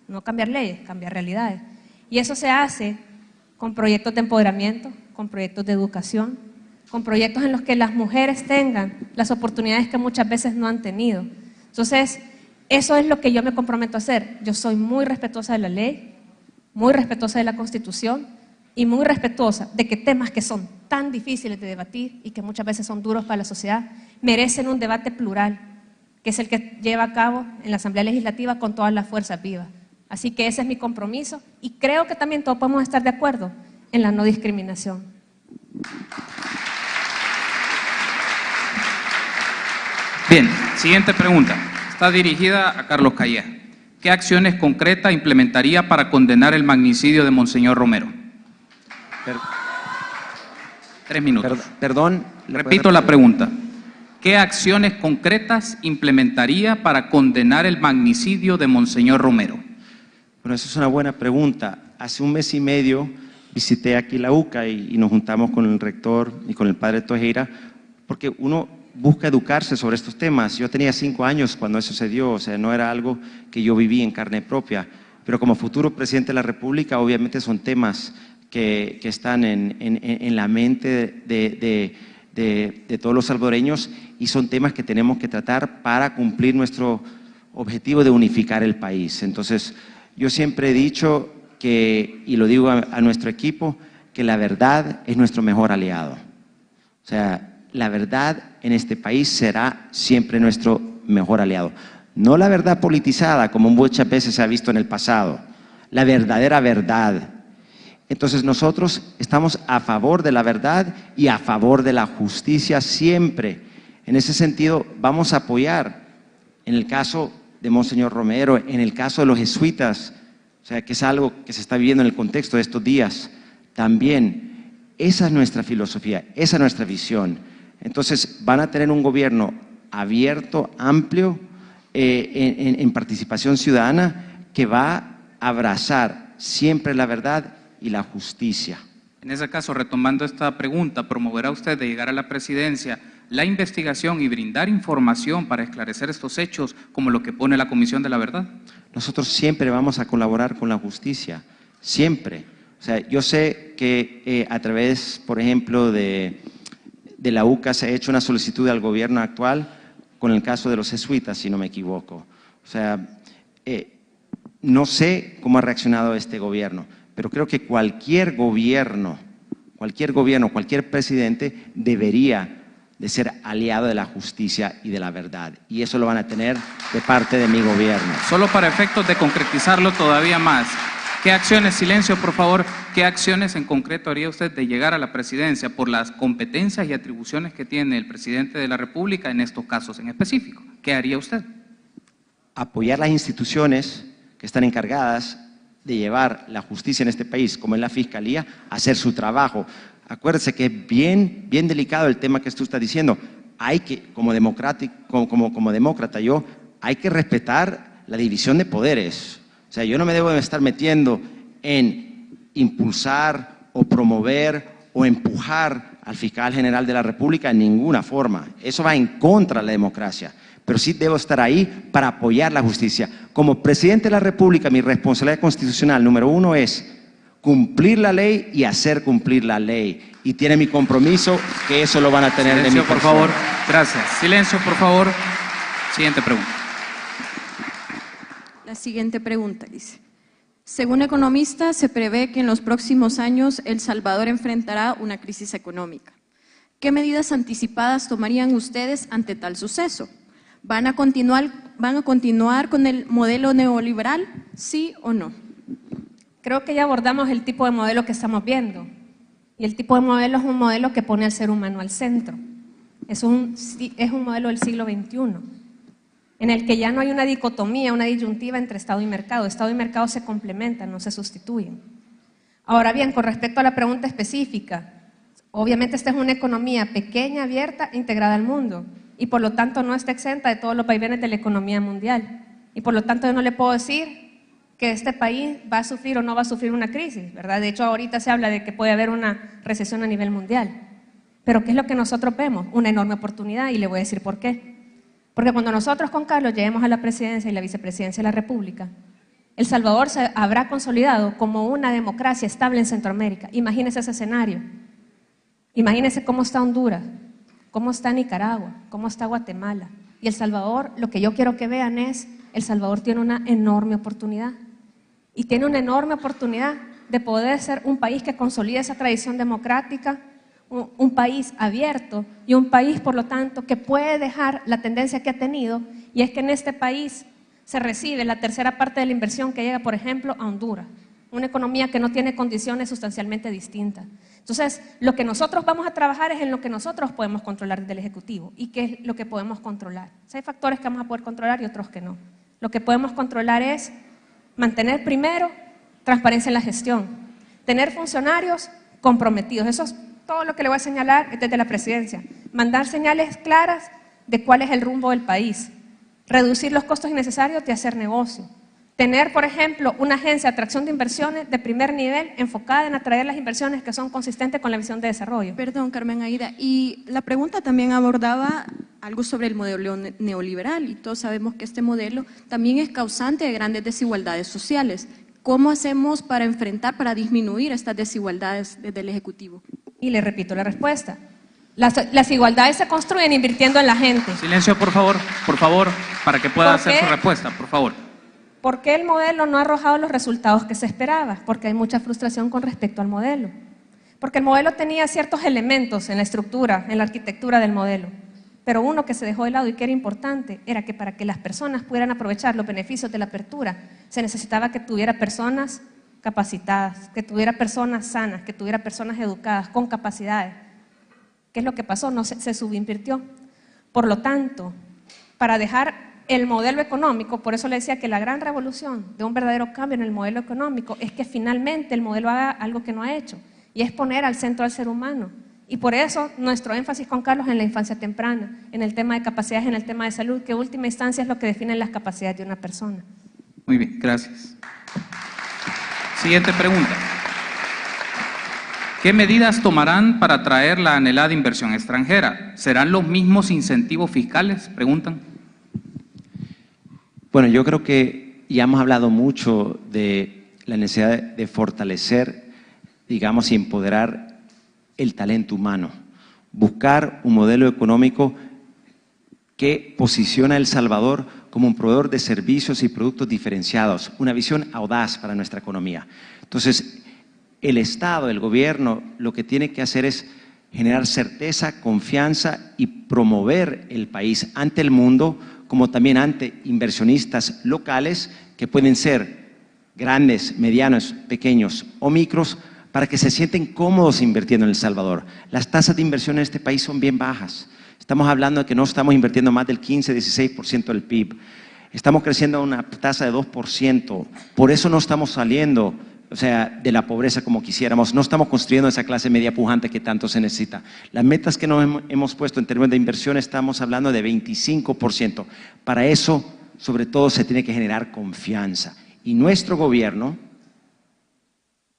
no cambiar leyes, cambiar realidades. Y eso se hace con proyectos de empoderamiento, con proyectos de educación, con proyectos en los que las mujeres tengan las oportunidades que muchas veces no han tenido. Entonces, eso es lo que yo me comprometo a hacer. Yo soy muy respetuosa de la ley, muy respetuosa de la Constitución y muy respetuosa de que temas que son tan difíciles de debatir y que muchas veces son duros para la sociedad, merecen un debate plural, que es el que lleva a cabo en la Asamblea Legislativa con todas las fuerzas vivas. Así que ese es mi compromiso y creo que también todos podemos estar de acuerdo en la no discriminación. Bien, siguiente pregunta. Está dirigida a Carlos Calleja. ¿Qué acciones concretas implementaría para condenar el magnicidio de Monseñor Romero? 3 minutos. Perdón. Repito la pregunta. ¿Qué acciones concretas implementaría para condenar el magnicidio de Monseñor Romero? Bueno, esa es una buena pregunta. Hace 1 mes y medio visité aquí la UCA y nos juntamos con el rector y con el padre Tojeira, porque uno busca educarse sobre estos temas. Yo tenía 5 años cuando eso se dio, o sea, no era algo que yo viví en carne propia, pero como futuro presidente de la República, obviamente son temas que están en la mente de todos los salvadoreños y son temas que tenemos que tratar para cumplir nuestro objetivo de unificar el país. Entonces, yo siempre he dicho que, y lo digo a nuestro equipo, que la verdad es nuestro mejor aliado. O sea, la verdad en este país será siempre nuestro mejor aliado. No la verdad politizada, como muchas veces se ha visto en el pasado, la verdadera verdad. Entonces nosotros estamos a favor de la verdad y a favor de la justicia siempre. En ese sentido, vamos a apoyar, en el caso de Monseñor Romero, en el caso de los jesuitas, o sea, que es algo que se está viviendo en el contexto de estos días, también. Esa es nuestra filosofía, esa es nuestra visión. Entonces, van a tener un gobierno abierto, amplio, en participación ciudadana, que va a abrazar siempre la verdad y la justicia. En ese caso, retomando esta pregunta, ¿promoverá usted de llegar a la presidencia la investigación y brindar información para esclarecer estos hechos como lo que pone la Comisión de la Verdad? Nosotros siempre vamos a colaborar con la justicia, siempre. O sea, yo sé que a través, por ejemplo, de la UCA se ha hecho una solicitud al gobierno actual con el caso de los jesuitas, si no me equivoco. O sea, no sé cómo ha reaccionado este gobierno, pero creo que cualquier gobierno, cualquier presidente debería de ser aliado de la justicia y de la verdad. Y eso lo van a tener de parte de mi gobierno. Solo para efectos de concretizarlo todavía más, ¿qué acciones, silencio por favor, qué acciones en concreto haría usted de llegar a la presidencia por las competencias y atribuciones que tiene el presidente de la República en estos casos en específico? ¿Qué haría usted? Apoyar las instituciones que están encargadas de llevar la justicia en este país, como es la Fiscalía, a hacer su trabajo. Acuérdese que es bien delicado el tema que tú estás diciendo. Hay que, como demócrata yo, hay que respetar la división de poderes. O sea, yo no me debo de estar metiendo en impulsar o promover o empujar al fiscal general de la República en ninguna forma. Eso va en contra de la democracia. Pero sí debo estar ahí para apoyar la justicia. Como presidente de la República, mi responsabilidad constitucional número 1 es cumplir la ley y hacer cumplir la ley. Y tiene mi compromiso que eso lo van a tener Silencio, de mi por persona. favor. Gracias. Silencio, por favor. Siguiente pregunta. La siguiente pregunta dice: según economistas, se prevé que en los próximos años El Salvador enfrentará una crisis económica. ¿Qué medidas anticipadas tomarían ustedes ante tal suceso? ¿Van a continuar con el modelo neoliberal, sí o no? Creo que ya abordamos el tipo de modelo que estamos viendo. Y el tipo de modelo es un modelo que pone al ser humano al centro. Es un modelo del siglo XXI, en el que ya no hay una dicotomía, una disyuntiva entre Estado y mercado. Estado y mercado se complementan, no se sustituyen. Ahora bien, con respecto a la pregunta específica, obviamente esta es una economía pequeña, abierta e integrada al mundo, y por lo tanto no está exenta de todos los vaivenes de la economía mundial. Y por lo tanto yo no le puedo decir que este país va a sufrir o no va a sufrir una crisis, ¿verdad? De hecho, ahorita se habla de que puede haber una recesión a nivel mundial. Pero ¿qué es lo que nosotros vemos? Una enorme oportunidad, y le voy a decir por qué. Porque cuando nosotros con Carlos lleguemos a la presidencia y la vicepresidencia de la República, El Salvador se habrá consolidado como una democracia estable en Centroamérica. Imagínese ese escenario. Imagínese cómo está Honduras, cómo está Nicaragua, cómo está Guatemala. Y El Salvador, lo que yo quiero que vean es, El Salvador tiene una enorme oportunidad. Y tiene una enorme oportunidad de poder ser un país que consolide esa tradición democrática, un país abierto y un país, por lo tanto, que puede dejar la tendencia que ha tenido, y es que en este país se recibe la tercera parte de la inversión que llega, por ejemplo, a Honduras, una economía que no tiene condiciones sustancialmente distintas. Entonces, lo que nosotros vamos a trabajar es en lo que nosotros podemos controlar desde el Ejecutivo y qué es lo que podemos controlar. O sea, hay factores que vamos a poder controlar y otros que no. Lo que podemos controlar es mantener primero transparencia en la gestión, tener funcionarios comprometidos. Eso es todo lo que le voy a señalar desde la presidencia. Mandar señales claras de cuál es el rumbo del país, reducir los costos innecesarios de hacer negocio, tener, por ejemplo, una agencia de atracción de inversiones de primer nivel enfocada en atraer las inversiones que son consistentes con la visión de desarrollo. Perdón, Carmen Aida, y la pregunta también abordaba algo sobre el modelo neoliberal, y todos sabemos que este modelo también es causante de grandes desigualdades sociales. ¿Cómo hacemos para enfrentar, para disminuir estas desigualdades desde el Ejecutivo? Y le repito la respuesta. Las igualdades se construyen invirtiendo en la gente. Silencio, por favor, para que pueda hacer su respuesta, por favor. ¿Por qué el modelo no ha arrojado los resultados que se esperaba? Porque hay mucha frustración con respecto al modelo. Porque el modelo tenía ciertos elementos en la estructura, en la arquitectura del modelo. Pero uno que se dejó de lado y que era importante era que para que las personas pudieran aprovechar los beneficios de la apertura, se necesitaba que tuviera personas capacitadas, que tuviera personas sanas, que tuviera personas educadas, con capacidades. ¿Qué es lo que pasó? No se subinvirtió. Por lo tanto, para dejar el modelo económico, por eso le decía que la gran revolución de un verdadero cambio en el modelo económico es que finalmente el modelo haga algo que no ha hecho, y es poner al centro al ser humano. Y por eso nuestro énfasis con Carlos en la infancia temprana, en el tema de capacidades, en el tema de salud, que en última instancia es lo que define las capacidades de una persona. Muy bien, gracias. Siguiente pregunta. ¿Qué medidas tomarán para atraer la anhelada inversión extranjera? ¿Serán los mismos incentivos fiscales? Preguntan. Bueno, yo creo que ya hemos hablado mucho de la necesidad de fortalecer, digamos, y empoderar el talento humano. Buscar un modelo económico que posiciona a El Salvador como un proveedor de servicios y productos diferenciados, una visión audaz para nuestra economía. Entonces, el Estado, el gobierno, lo que tiene que hacer es generar certeza, confianza y promover el país ante el mundo, como también ante inversionistas locales que pueden ser grandes, medianos, pequeños o micros, para que se sienten cómodos invirtiendo en El Salvador. Las tasas de inversión en este país son bien bajas. Estamos hablando de que no estamos invirtiendo más del 15-16% del PIB. Estamos creciendo a una tasa de 2%. Por eso no estamos saliendo, de la pobreza como quisiéramos. No estamos construyendo esa clase media pujante que tanto se necesita. Las metas que nos hemos puesto en términos de inversión, estamos hablando de 25%. Para eso, sobre todo, se tiene que generar confianza. Y nuestro gobierno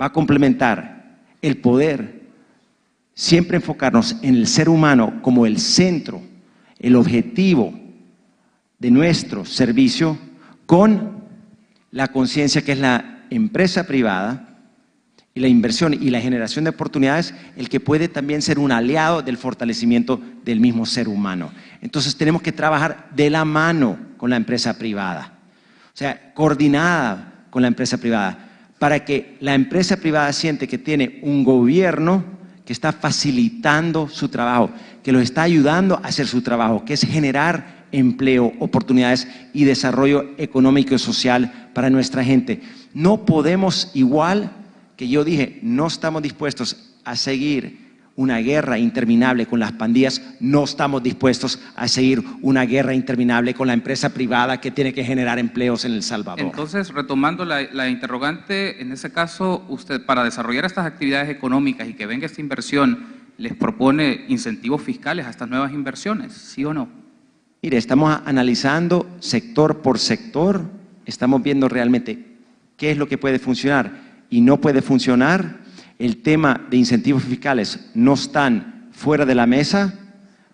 va a complementar el poder, siempre enfocarnos en el ser humano como el centro, el objetivo de nuestro servicio, con la conciencia que es la empresa privada y la inversión y la generación de oportunidades el que puede también ser un aliado del fortalecimiento del mismo ser humano. Entonces tenemos que trabajar de la mano con la empresa privada, o sea, coordinada con la empresa privada, para que la empresa privada siente que tiene un gobierno que está facilitando su trabajo, que los está ayudando a hacer su trabajo, que es generar empleo, oportunidades y desarrollo económico y social para nuestra gente. No podemos, igual que yo dije, no estamos dispuestos a seguir una guerra interminable con las pandillas, no estamos dispuestos a seguir una guerra interminable con la empresa privada que tiene que generar empleos en El Salvador. Entonces, retomando la interrogante, en ese caso, usted para desarrollar estas actividades económicas y que venga esta inversión, ¿les propone incentivos fiscales a estas nuevas inversiones, sí o no? Mire, estamos analizando sector por sector, estamos viendo realmente qué es lo que puede funcionar y no puede funcionar. El tema de incentivos fiscales no están fuera de la mesa,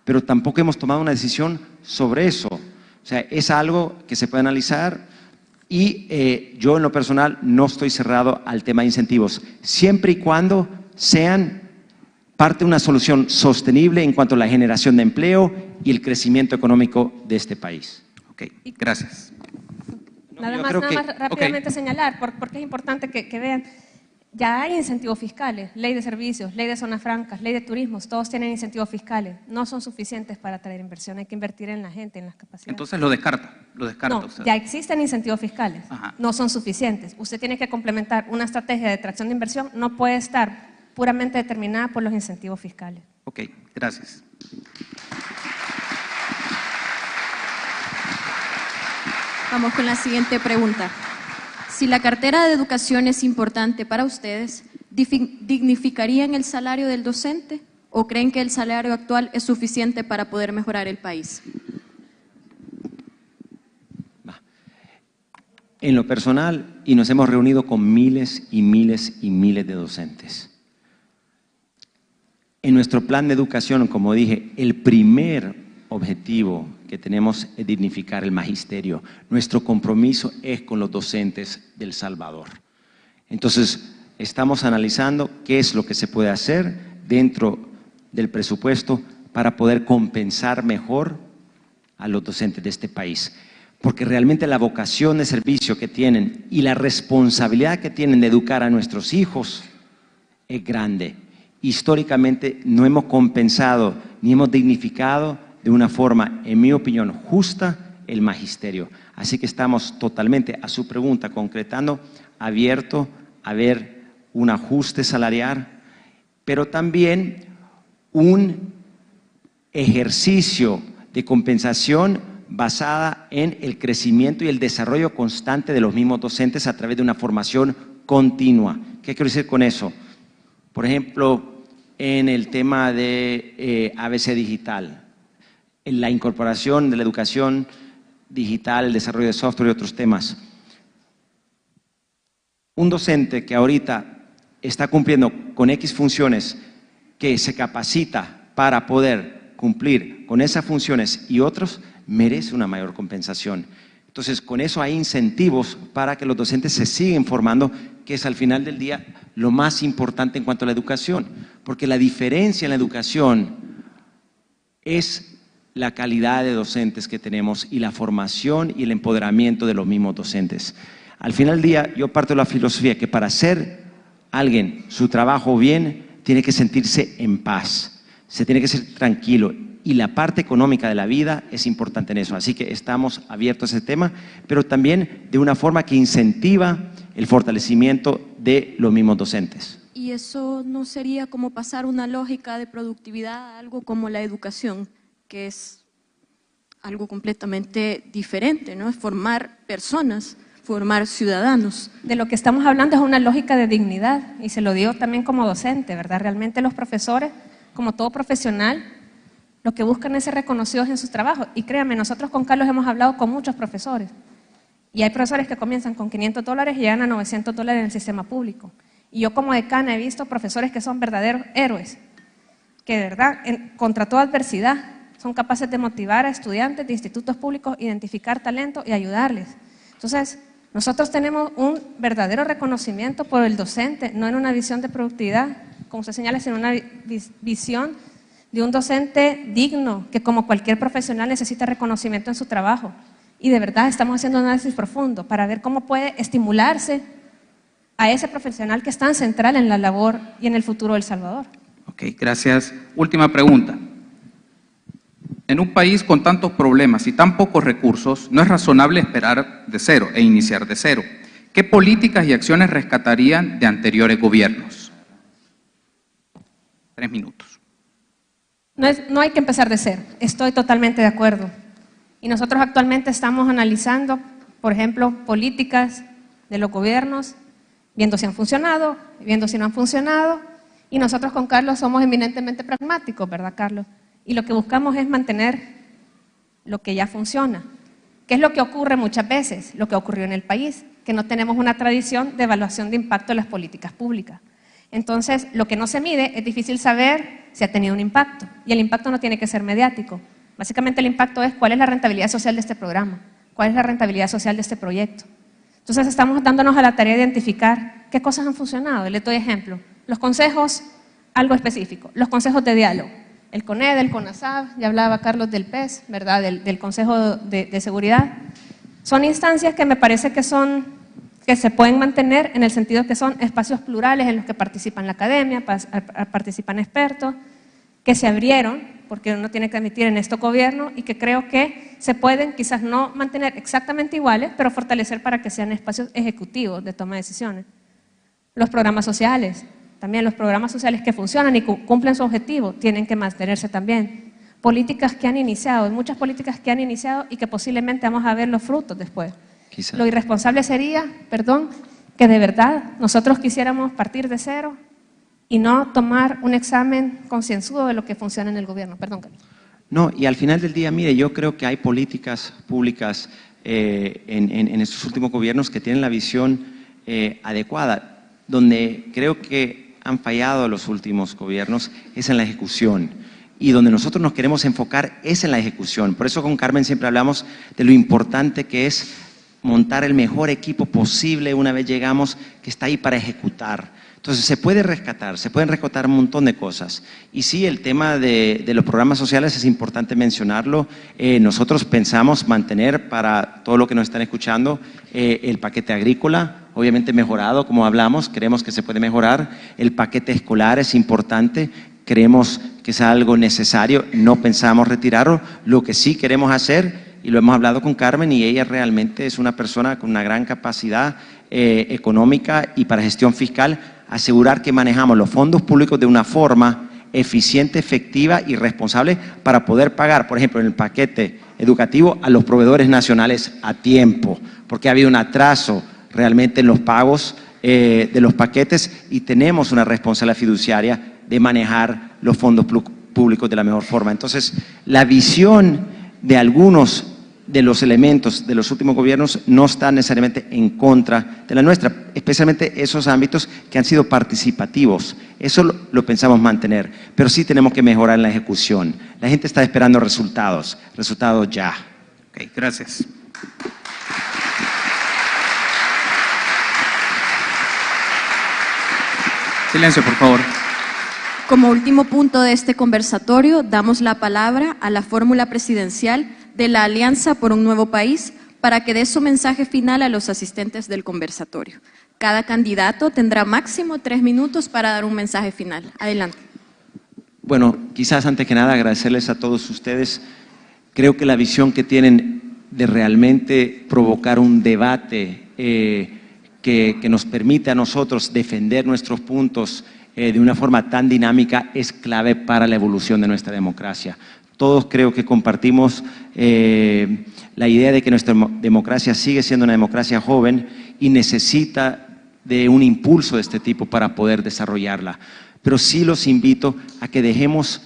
pero tampoco hemos tomado una decisión sobre eso. O sea, es algo que se puede analizar y yo en lo personal no estoy cerrado al tema de incentivos, siempre y cuando sean parte de una solución sostenible en cuanto a la generación de empleo y el crecimiento económico de este país. Ok, gracias. Nada más rápidamente señalar, porque es importante que vean. Ya hay incentivos fiscales, ley de servicios, ley de zonas francas, ley de turismo, todos tienen incentivos fiscales. No son suficientes para atraer inversión, hay que invertir en la gente, en las capacidades. Entonces lo descarta No, usted. ya existen incentivos fiscales, Ajá. no son suficientes. Usted tiene que complementar una estrategia de atracción de inversión, no puede estar puramente determinada por los incentivos fiscales. Ok, gracias. Vamos con la siguiente pregunta. Si la cartera de educación es importante para ustedes, ¿dignificarían el salario del docente o creen que el salario actual es suficiente para poder mejorar el país? En lo personal, y nos hemos reunido con miles y miles y miles de docentes. En nuestro plan de educación, como dije, el primer objetivo que tenemos es dignificar el magisterio. Nuestro compromiso es con los docentes de El Salvador. Entonces, estamos analizando qué es lo que se puede hacer dentro del presupuesto para poder compensar mejor a los docentes de este país. Porque realmente la vocación de servicio que tienen y la responsabilidad que tienen de educar a nuestros hijos es grande. Históricamente no hemos compensado ni hemos dignificado de una forma, en mi opinión, justa el magisterio. Así que estamos totalmente, a su pregunta, concretando, abierto a ver un ajuste salarial, pero también un ejercicio de compensación basada en el crecimiento y el desarrollo constante de los mismos docentes a través de una formación continua. ¿Qué quiero decir con eso? Por ejemplo, en el tema de ABC Digital, en la incorporación de la educación digital, el desarrollo de software y otros temas. Un docente que ahorita está cumpliendo con X funciones, que se capacita para poder cumplir con esas funciones y otros, merece una mayor compensación. Entonces, con eso hay incentivos para que los docentes se sigan formando, que es al final del día lo más importante en cuanto a la educación, porque la diferencia en la educación es la calidad de docentes que tenemos y la formación y el empoderamiento de los mismos docentes. Al final del día, yo parto de la filosofía que para hacer alguien su trabajo bien, tiene que sentirse en paz, se tiene que ser tranquilo, y la parte económica de la vida es importante en eso. Así que estamos abiertos a ese tema, pero también de una forma que incentiva el fortalecimiento de los mismos docentes. ¿Y eso no sería como pasar una lógica de productividad a algo como la educación, que es algo completamente diferente, ¿no? Es formar personas, formar ciudadanos? De lo que estamos hablando es una lógica de dignidad, y se lo digo también como docente, ¿verdad? Realmente los profesores, como todo profesional, lo que buscan es ser reconocidos en sus trabajos. Y créanme, nosotros con Carlos hemos hablado con muchos profesores, y hay profesores que comienzan con $500 y llegan a $900 en el sistema público. Y yo como decana he visto profesores que son verdaderos héroes, que de verdad, contra toda adversidad, son capaces de motivar a estudiantes de institutos públicos, identificar talento y ayudarles. Entonces, Nosotros tenemos un verdadero reconocimiento por el docente, no en una visión de productividad, como se señala, sino en una visión de un docente digno, que como cualquier profesional necesita reconocimiento en su trabajo. Y de verdad estamos haciendo un análisis profundo para ver cómo puede estimularse a ese profesional que es tan central en la labor y en el futuro de El Salvador. Ok, gracias. Última pregunta. En un país con tantos problemas y tan pocos recursos, no es razonable esperar de cero e iniciar de cero. ¿Qué políticas y acciones rescatarían de anteriores gobiernos? 3 minutos. No hay que empezar de cero, estoy totalmente de acuerdo. Y nosotros actualmente estamos analizando, por ejemplo, políticas de los gobiernos, viendo si han funcionado, viendo si no han funcionado, y nosotros con Carlos somos eminentemente pragmáticos, ¿verdad, Carlos? Y lo que buscamos es mantener lo que ya funciona. ¿Qué es lo que ocurre muchas veces? Lo que ocurrió en el país, que no tenemos una tradición de evaluación de impacto de las políticas públicas. Entonces, lo que no se mide, es difícil saber si ha tenido un impacto, y el impacto no tiene que ser mediático. Básicamente el impacto es cuál es la rentabilidad social de este programa, cuál es la rentabilidad social de este proyecto. Entonces estamos dándonos a la tarea de identificar qué cosas han funcionado. Les doy ejemplo. Los consejos, algo específico, los consejos de diálogo. El CONED, el CONASAB, ya hablaba Carlos del PES, ¿verdad? Del Consejo de Seguridad. Son instancias que me parece que se pueden mantener en el sentido que son espacios plurales en los que participan la academia, participan expertos, que se abrieron, porque uno tiene que admitir en este gobierno, y que creo que se pueden quizás no mantener exactamente iguales, pero fortalecer para que sean espacios ejecutivos de toma de decisiones. Los programas sociales, también los programas sociales que funcionan y cumplen su objetivo, tienen que mantenerse también. Políticas que han iniciado, muchas políticas que han iniciado y que posiblemente vamos a ver los frutos después. Quizá. Lo irresponsable sería, que de verdad nosotros quisiéramos partir de cero y no tomar un examen concienzudo de lo que funciona en el gobierno. Perdón, Carlos. No, y al final del día, mire, yo creo que hay políticas públicas en estos últimos gobiernos que tienen la visión adecuada. Donde creo que han fallado los últimos gobiernos es en la ejecución. Y donde nosotros nos queremos enfocar es en la ejecución. Por eso con Carmen siempre hablamos de lo importante que es montar el mejor equipo posible una vez llegamos, que está ahí para ejecutar. Entonces se pueden rescatar un montón de cosas. Y sí, el tema de los programas sociales es importante mencionarlo. Nosotros pensamos mantener para todo lo que nos están escuchando el paquete agrícola, obviamente mejorado, como hablamos, creemos que se puede mejorar. El paquete escolar es importante, creemos que es algo necesario, no pensamos retirarlo. Lo que sí queremos hacer, y lo hemos hablado con Carmen, y ella realmente es una persona con una gran capacidad económica y para gestión fiscal, asegurar que manejamos los fondos públicos de una forma eficiente, efectiva y responsable para poder pagar, por ejemplo, en el paquete educativo a los proveedores nacionales a tiempo, porque ha habido un atraso realmente en los pagos de los paquetes y tenemos una responsabilidad fiduciaria de manejar los fondos públicos de la mejor forma. Entonces, la visión de algunos de los elementos de los últimos gobiernos no está necesariamente en contra de la nuestra, especialmente esos ámbitos que han sido participativos. Eso lo pensamos mantener, pero sí tenemos que mejorar en la ejecución. La gente está esperando resultados ya. Ok, gracias. Silencio, por favor. Como último punto de este conversatorio, damos la palabra a la fórmula presidencial de la Alianza por un Nuevo País para que dé su mensaje final a los asistentes del conversatorio. Cada candidato tendrá máximo 3 minutos para dar un mensaje final. Adelante. Bueno, quizás antes que nada agradecerles a todos ustedes. Creo que la visión que tienen de realmente provocar un debate que nos permite a nosotros defender nuestros puntos de una forma tan dinámica es clave para la evolución de nuestra democracia. Todos creo que compartimos la idea de que nuestra democracia sigue siendo una democracia joven y necesita de un impulso de este tipo para poder desarrollarla. Pero sí los invito a que dejemos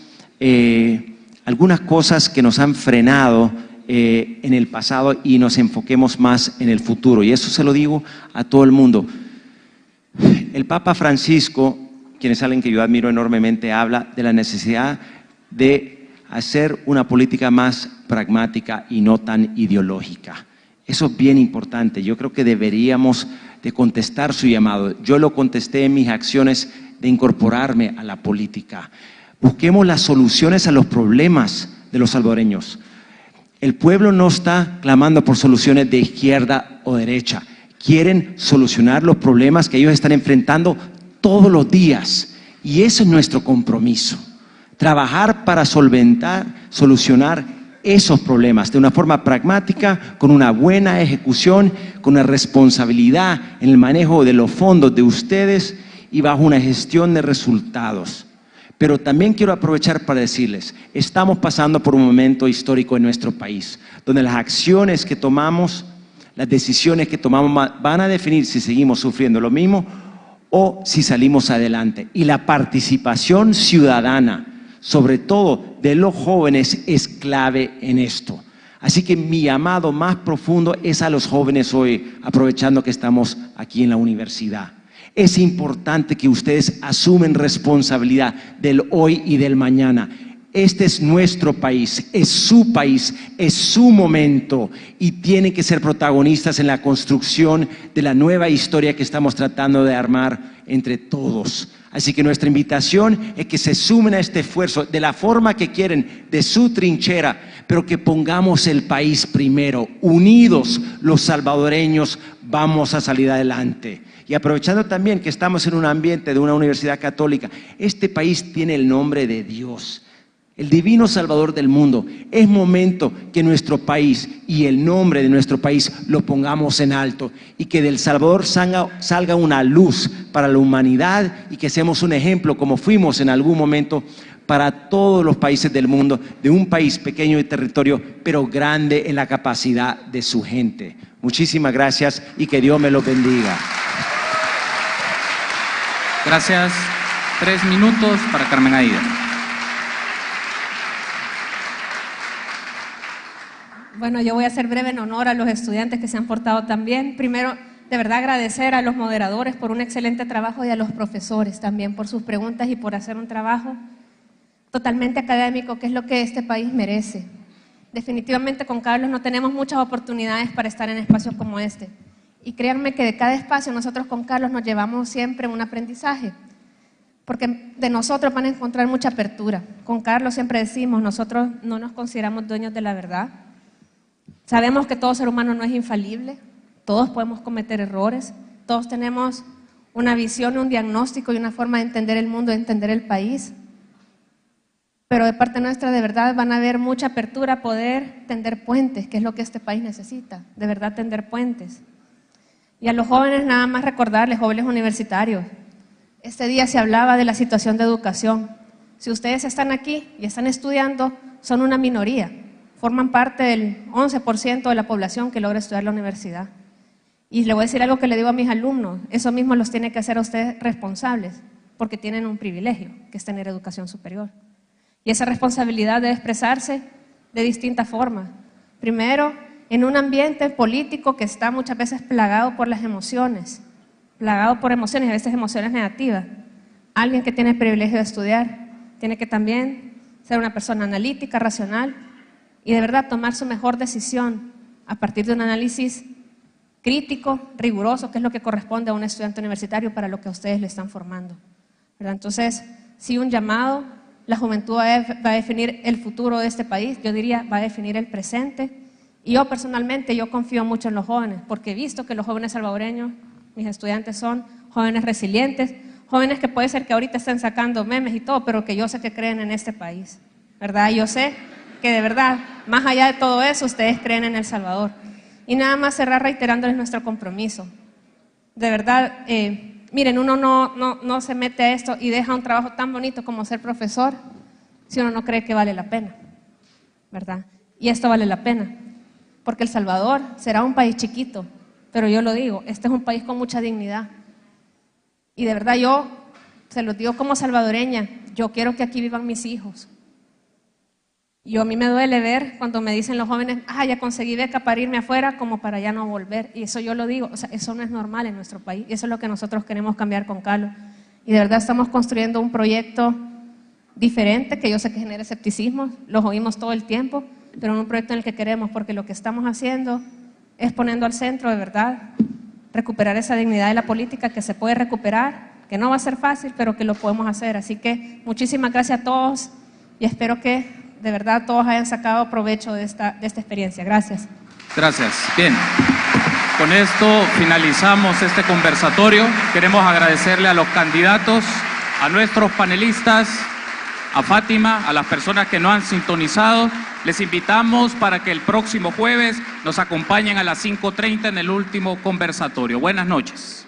algunas cosas que nos han frenado en el pasado y nos enfoquemos más en el futuro. Y eso se lo digo a todo el mundo. El Papa Francisco, quien es alguien que yo admiro enormemente, habla de la necesidad de hacer una política más pragmática y no tan ideológica. Eso es bien importante. Yo creo que deberíamos de contestar su llamado. Yo lo contesté en mis acciones de incorporarme a la política. Busquemos las soluciones a los problemas de los salvadoreños. El pueblo no está clamando por soluciones de izquierda o derecha. Quieren solucionar los problemas que ellos están enfrentando todos los días. Y ese es nuestro compromiso. Trabajar para solucionar esos problemas de una forma pragmática, con una buena ejecución, con una responsabilidad en el manejo de los fondos de ustedes y bajo una gestión de resultados. Pero también quiero aprovechar para decirles, estamos pasando por un momento histórico en nuestro país, donde las acciones que tomamos, las decisiones que tomamos van a definir si seguimos sufriendo lo mismo o si salimos adelante. Y la participación ciudadana, sobre todo de los jóvenes, es clave en esto. Así que mi llamado más profundo es a los jóvenes hoy, aprovechando que estamos aquí en la universidad. Es importante que ustedes asumen responsabilidad del hoy y del mañana. Este es nuestro país, es su momento y tienen que ser protagonistas en la construcción de la nueva historia que estamos tratando de armar entre todos. Así que nuestra invitación es que se sumen a este esfuerzo de la forma que quieren, de su trinchera, pero que pongamos el país primero. Unidos los salvadoreños vamos a salir adelante. Y aprovechando también que estamos en un ambiente de una universidad católica, este país tiene el nombre de Dios, el divino Salvador del mundo. Es momento que nuestro país y el nombre de nuestro país lo pongamos en alto y que del Salvador salga una luz para la humanidad y que seamos un ejemplo, como fuimos en algún momento, para todos los países del mundo, de un país pequeño de territorio, pero grande en la capacidad de su gente. Muchísimas gracias y que Dios me los bendiga. Gracias. 3 minutos para Carmen Aida. Bueno, yo voy a ser breve en honor a los estudiantes que se han portado tan bien. Primero, de verdad agradecer a los moderadores por un excelente trabajo y a los profesores también por sus preguntas y por hacer un trabajo totalmente académico, que es lo que este país merece. Definitivamente con Carlos no tenemos muchas oportunidades para estar en espacios como este. Y créanme que de cada espacio nosotros con Carlos nos llevamos siempre un aprendizaje, porque de nosotros van a encontrar mucha apertura. Con Carlos siempre decimos, nosotros no nos consideramos dueños de la verdad. Sabemos que todo ser humano no es infalible, todos podemos cometer errores, todos tenemos una visión, un diagnóstico y una forma de entender el mundo, de entender el país. Pero de parte nuestra de verdad van a haber mucha apertura a poder tender puentes, que es lo que este país necesita, de verdad tender puentes. Y a los jóvenes nada más recordarles, jóvenes universitarios, este día se hablaba de la situación de educación. Si ustedes están aquí y están estudiando, son una minoría, forman parte del 11% de la población que logra estudiar la universidad. Y le voy a decir algo que le digo a mis alumnos, eso mismo los tiene que hacer a ustedes responsables, porque tienen un privilegio, que es tener educación superior. Y esa responsabilidad debe expresarse de distintas formas. Primero, en un ambiente político que está muchas veces plagado por las emociones, plagado por emociones, a veces emociones negativas. Alguien que tiene el privilegio de estudiar tiene que también ser una persona analítica, racional y de verdad tomar su mejor decisión a partir de un análisis crítico, riguroso, que es lo que corresponde a un estudiante universitario para lo que a ustedes le están formando, ¿verdad? Entonces, sí, un llamado, la juventud va a definir el futuro de este país, yo diría va a definir el presente. Y yo personalmente, yo confío mucho en los jóvenes, porque he visto que los jóvenes salvadoreños, mis estudiantes son jóvenes resilientes, jóvenes que puede ser que ahorita estén sacando memes y todo, pero que yo sé que creen en este país, ¿verdad? Yo sé que de verdad, más allá de todo eso, ustedes creen en El Salvador. Y nada más cerrar reiterándoles nuestro compromiso. De verdad, miren, uno no se mete a esto y deja un trabajo tan bonito como ser profesor si uno no cree que vale la pena, ¿verdad? Y esto vale la pena. Porque El Salvador será un país chiquito, pero yo lo digo, este es un país con mucha dignidad. Y de verdad yo, se los digo como salvadoreña, yo quiero que aquí vivan mis hijos. Y a mí me duele ver cuando me dicen los jóvenes, ya conseguí beca para irme afuera como para ya no volver. Y eso yo lo digo, o sea, eso no es normal en nuestro país. Y eso es lo que nosotros queremos cambiar con Carlos. Y de verdad estamos construyendo un proyecto diferente, que yo sé que genera escepticismo, los oímos todo el tiempo, pero en un proyecto en el que queremos, porque lo que estamos haciendo es poniendo al centro de verdad recuperar esa dignidad de la política que se puede recuperar, que no va a ser fácil, pero que lo podemos hacer. Así que muchísimas gracias a todos y espero que de verdad todos hayan sacado provecho de esta experiencia. Gracias. Gracias. Bien, con esto finalizamos este conversatorio. Queremos agradecerle a los candidatos, a nuestros panelistas, a Fátima, a las personas que no han sintonizado. Les invitamos para que el próximo jueves nos acompañen a las 5:30 en el último conversatorio. Buenas noches.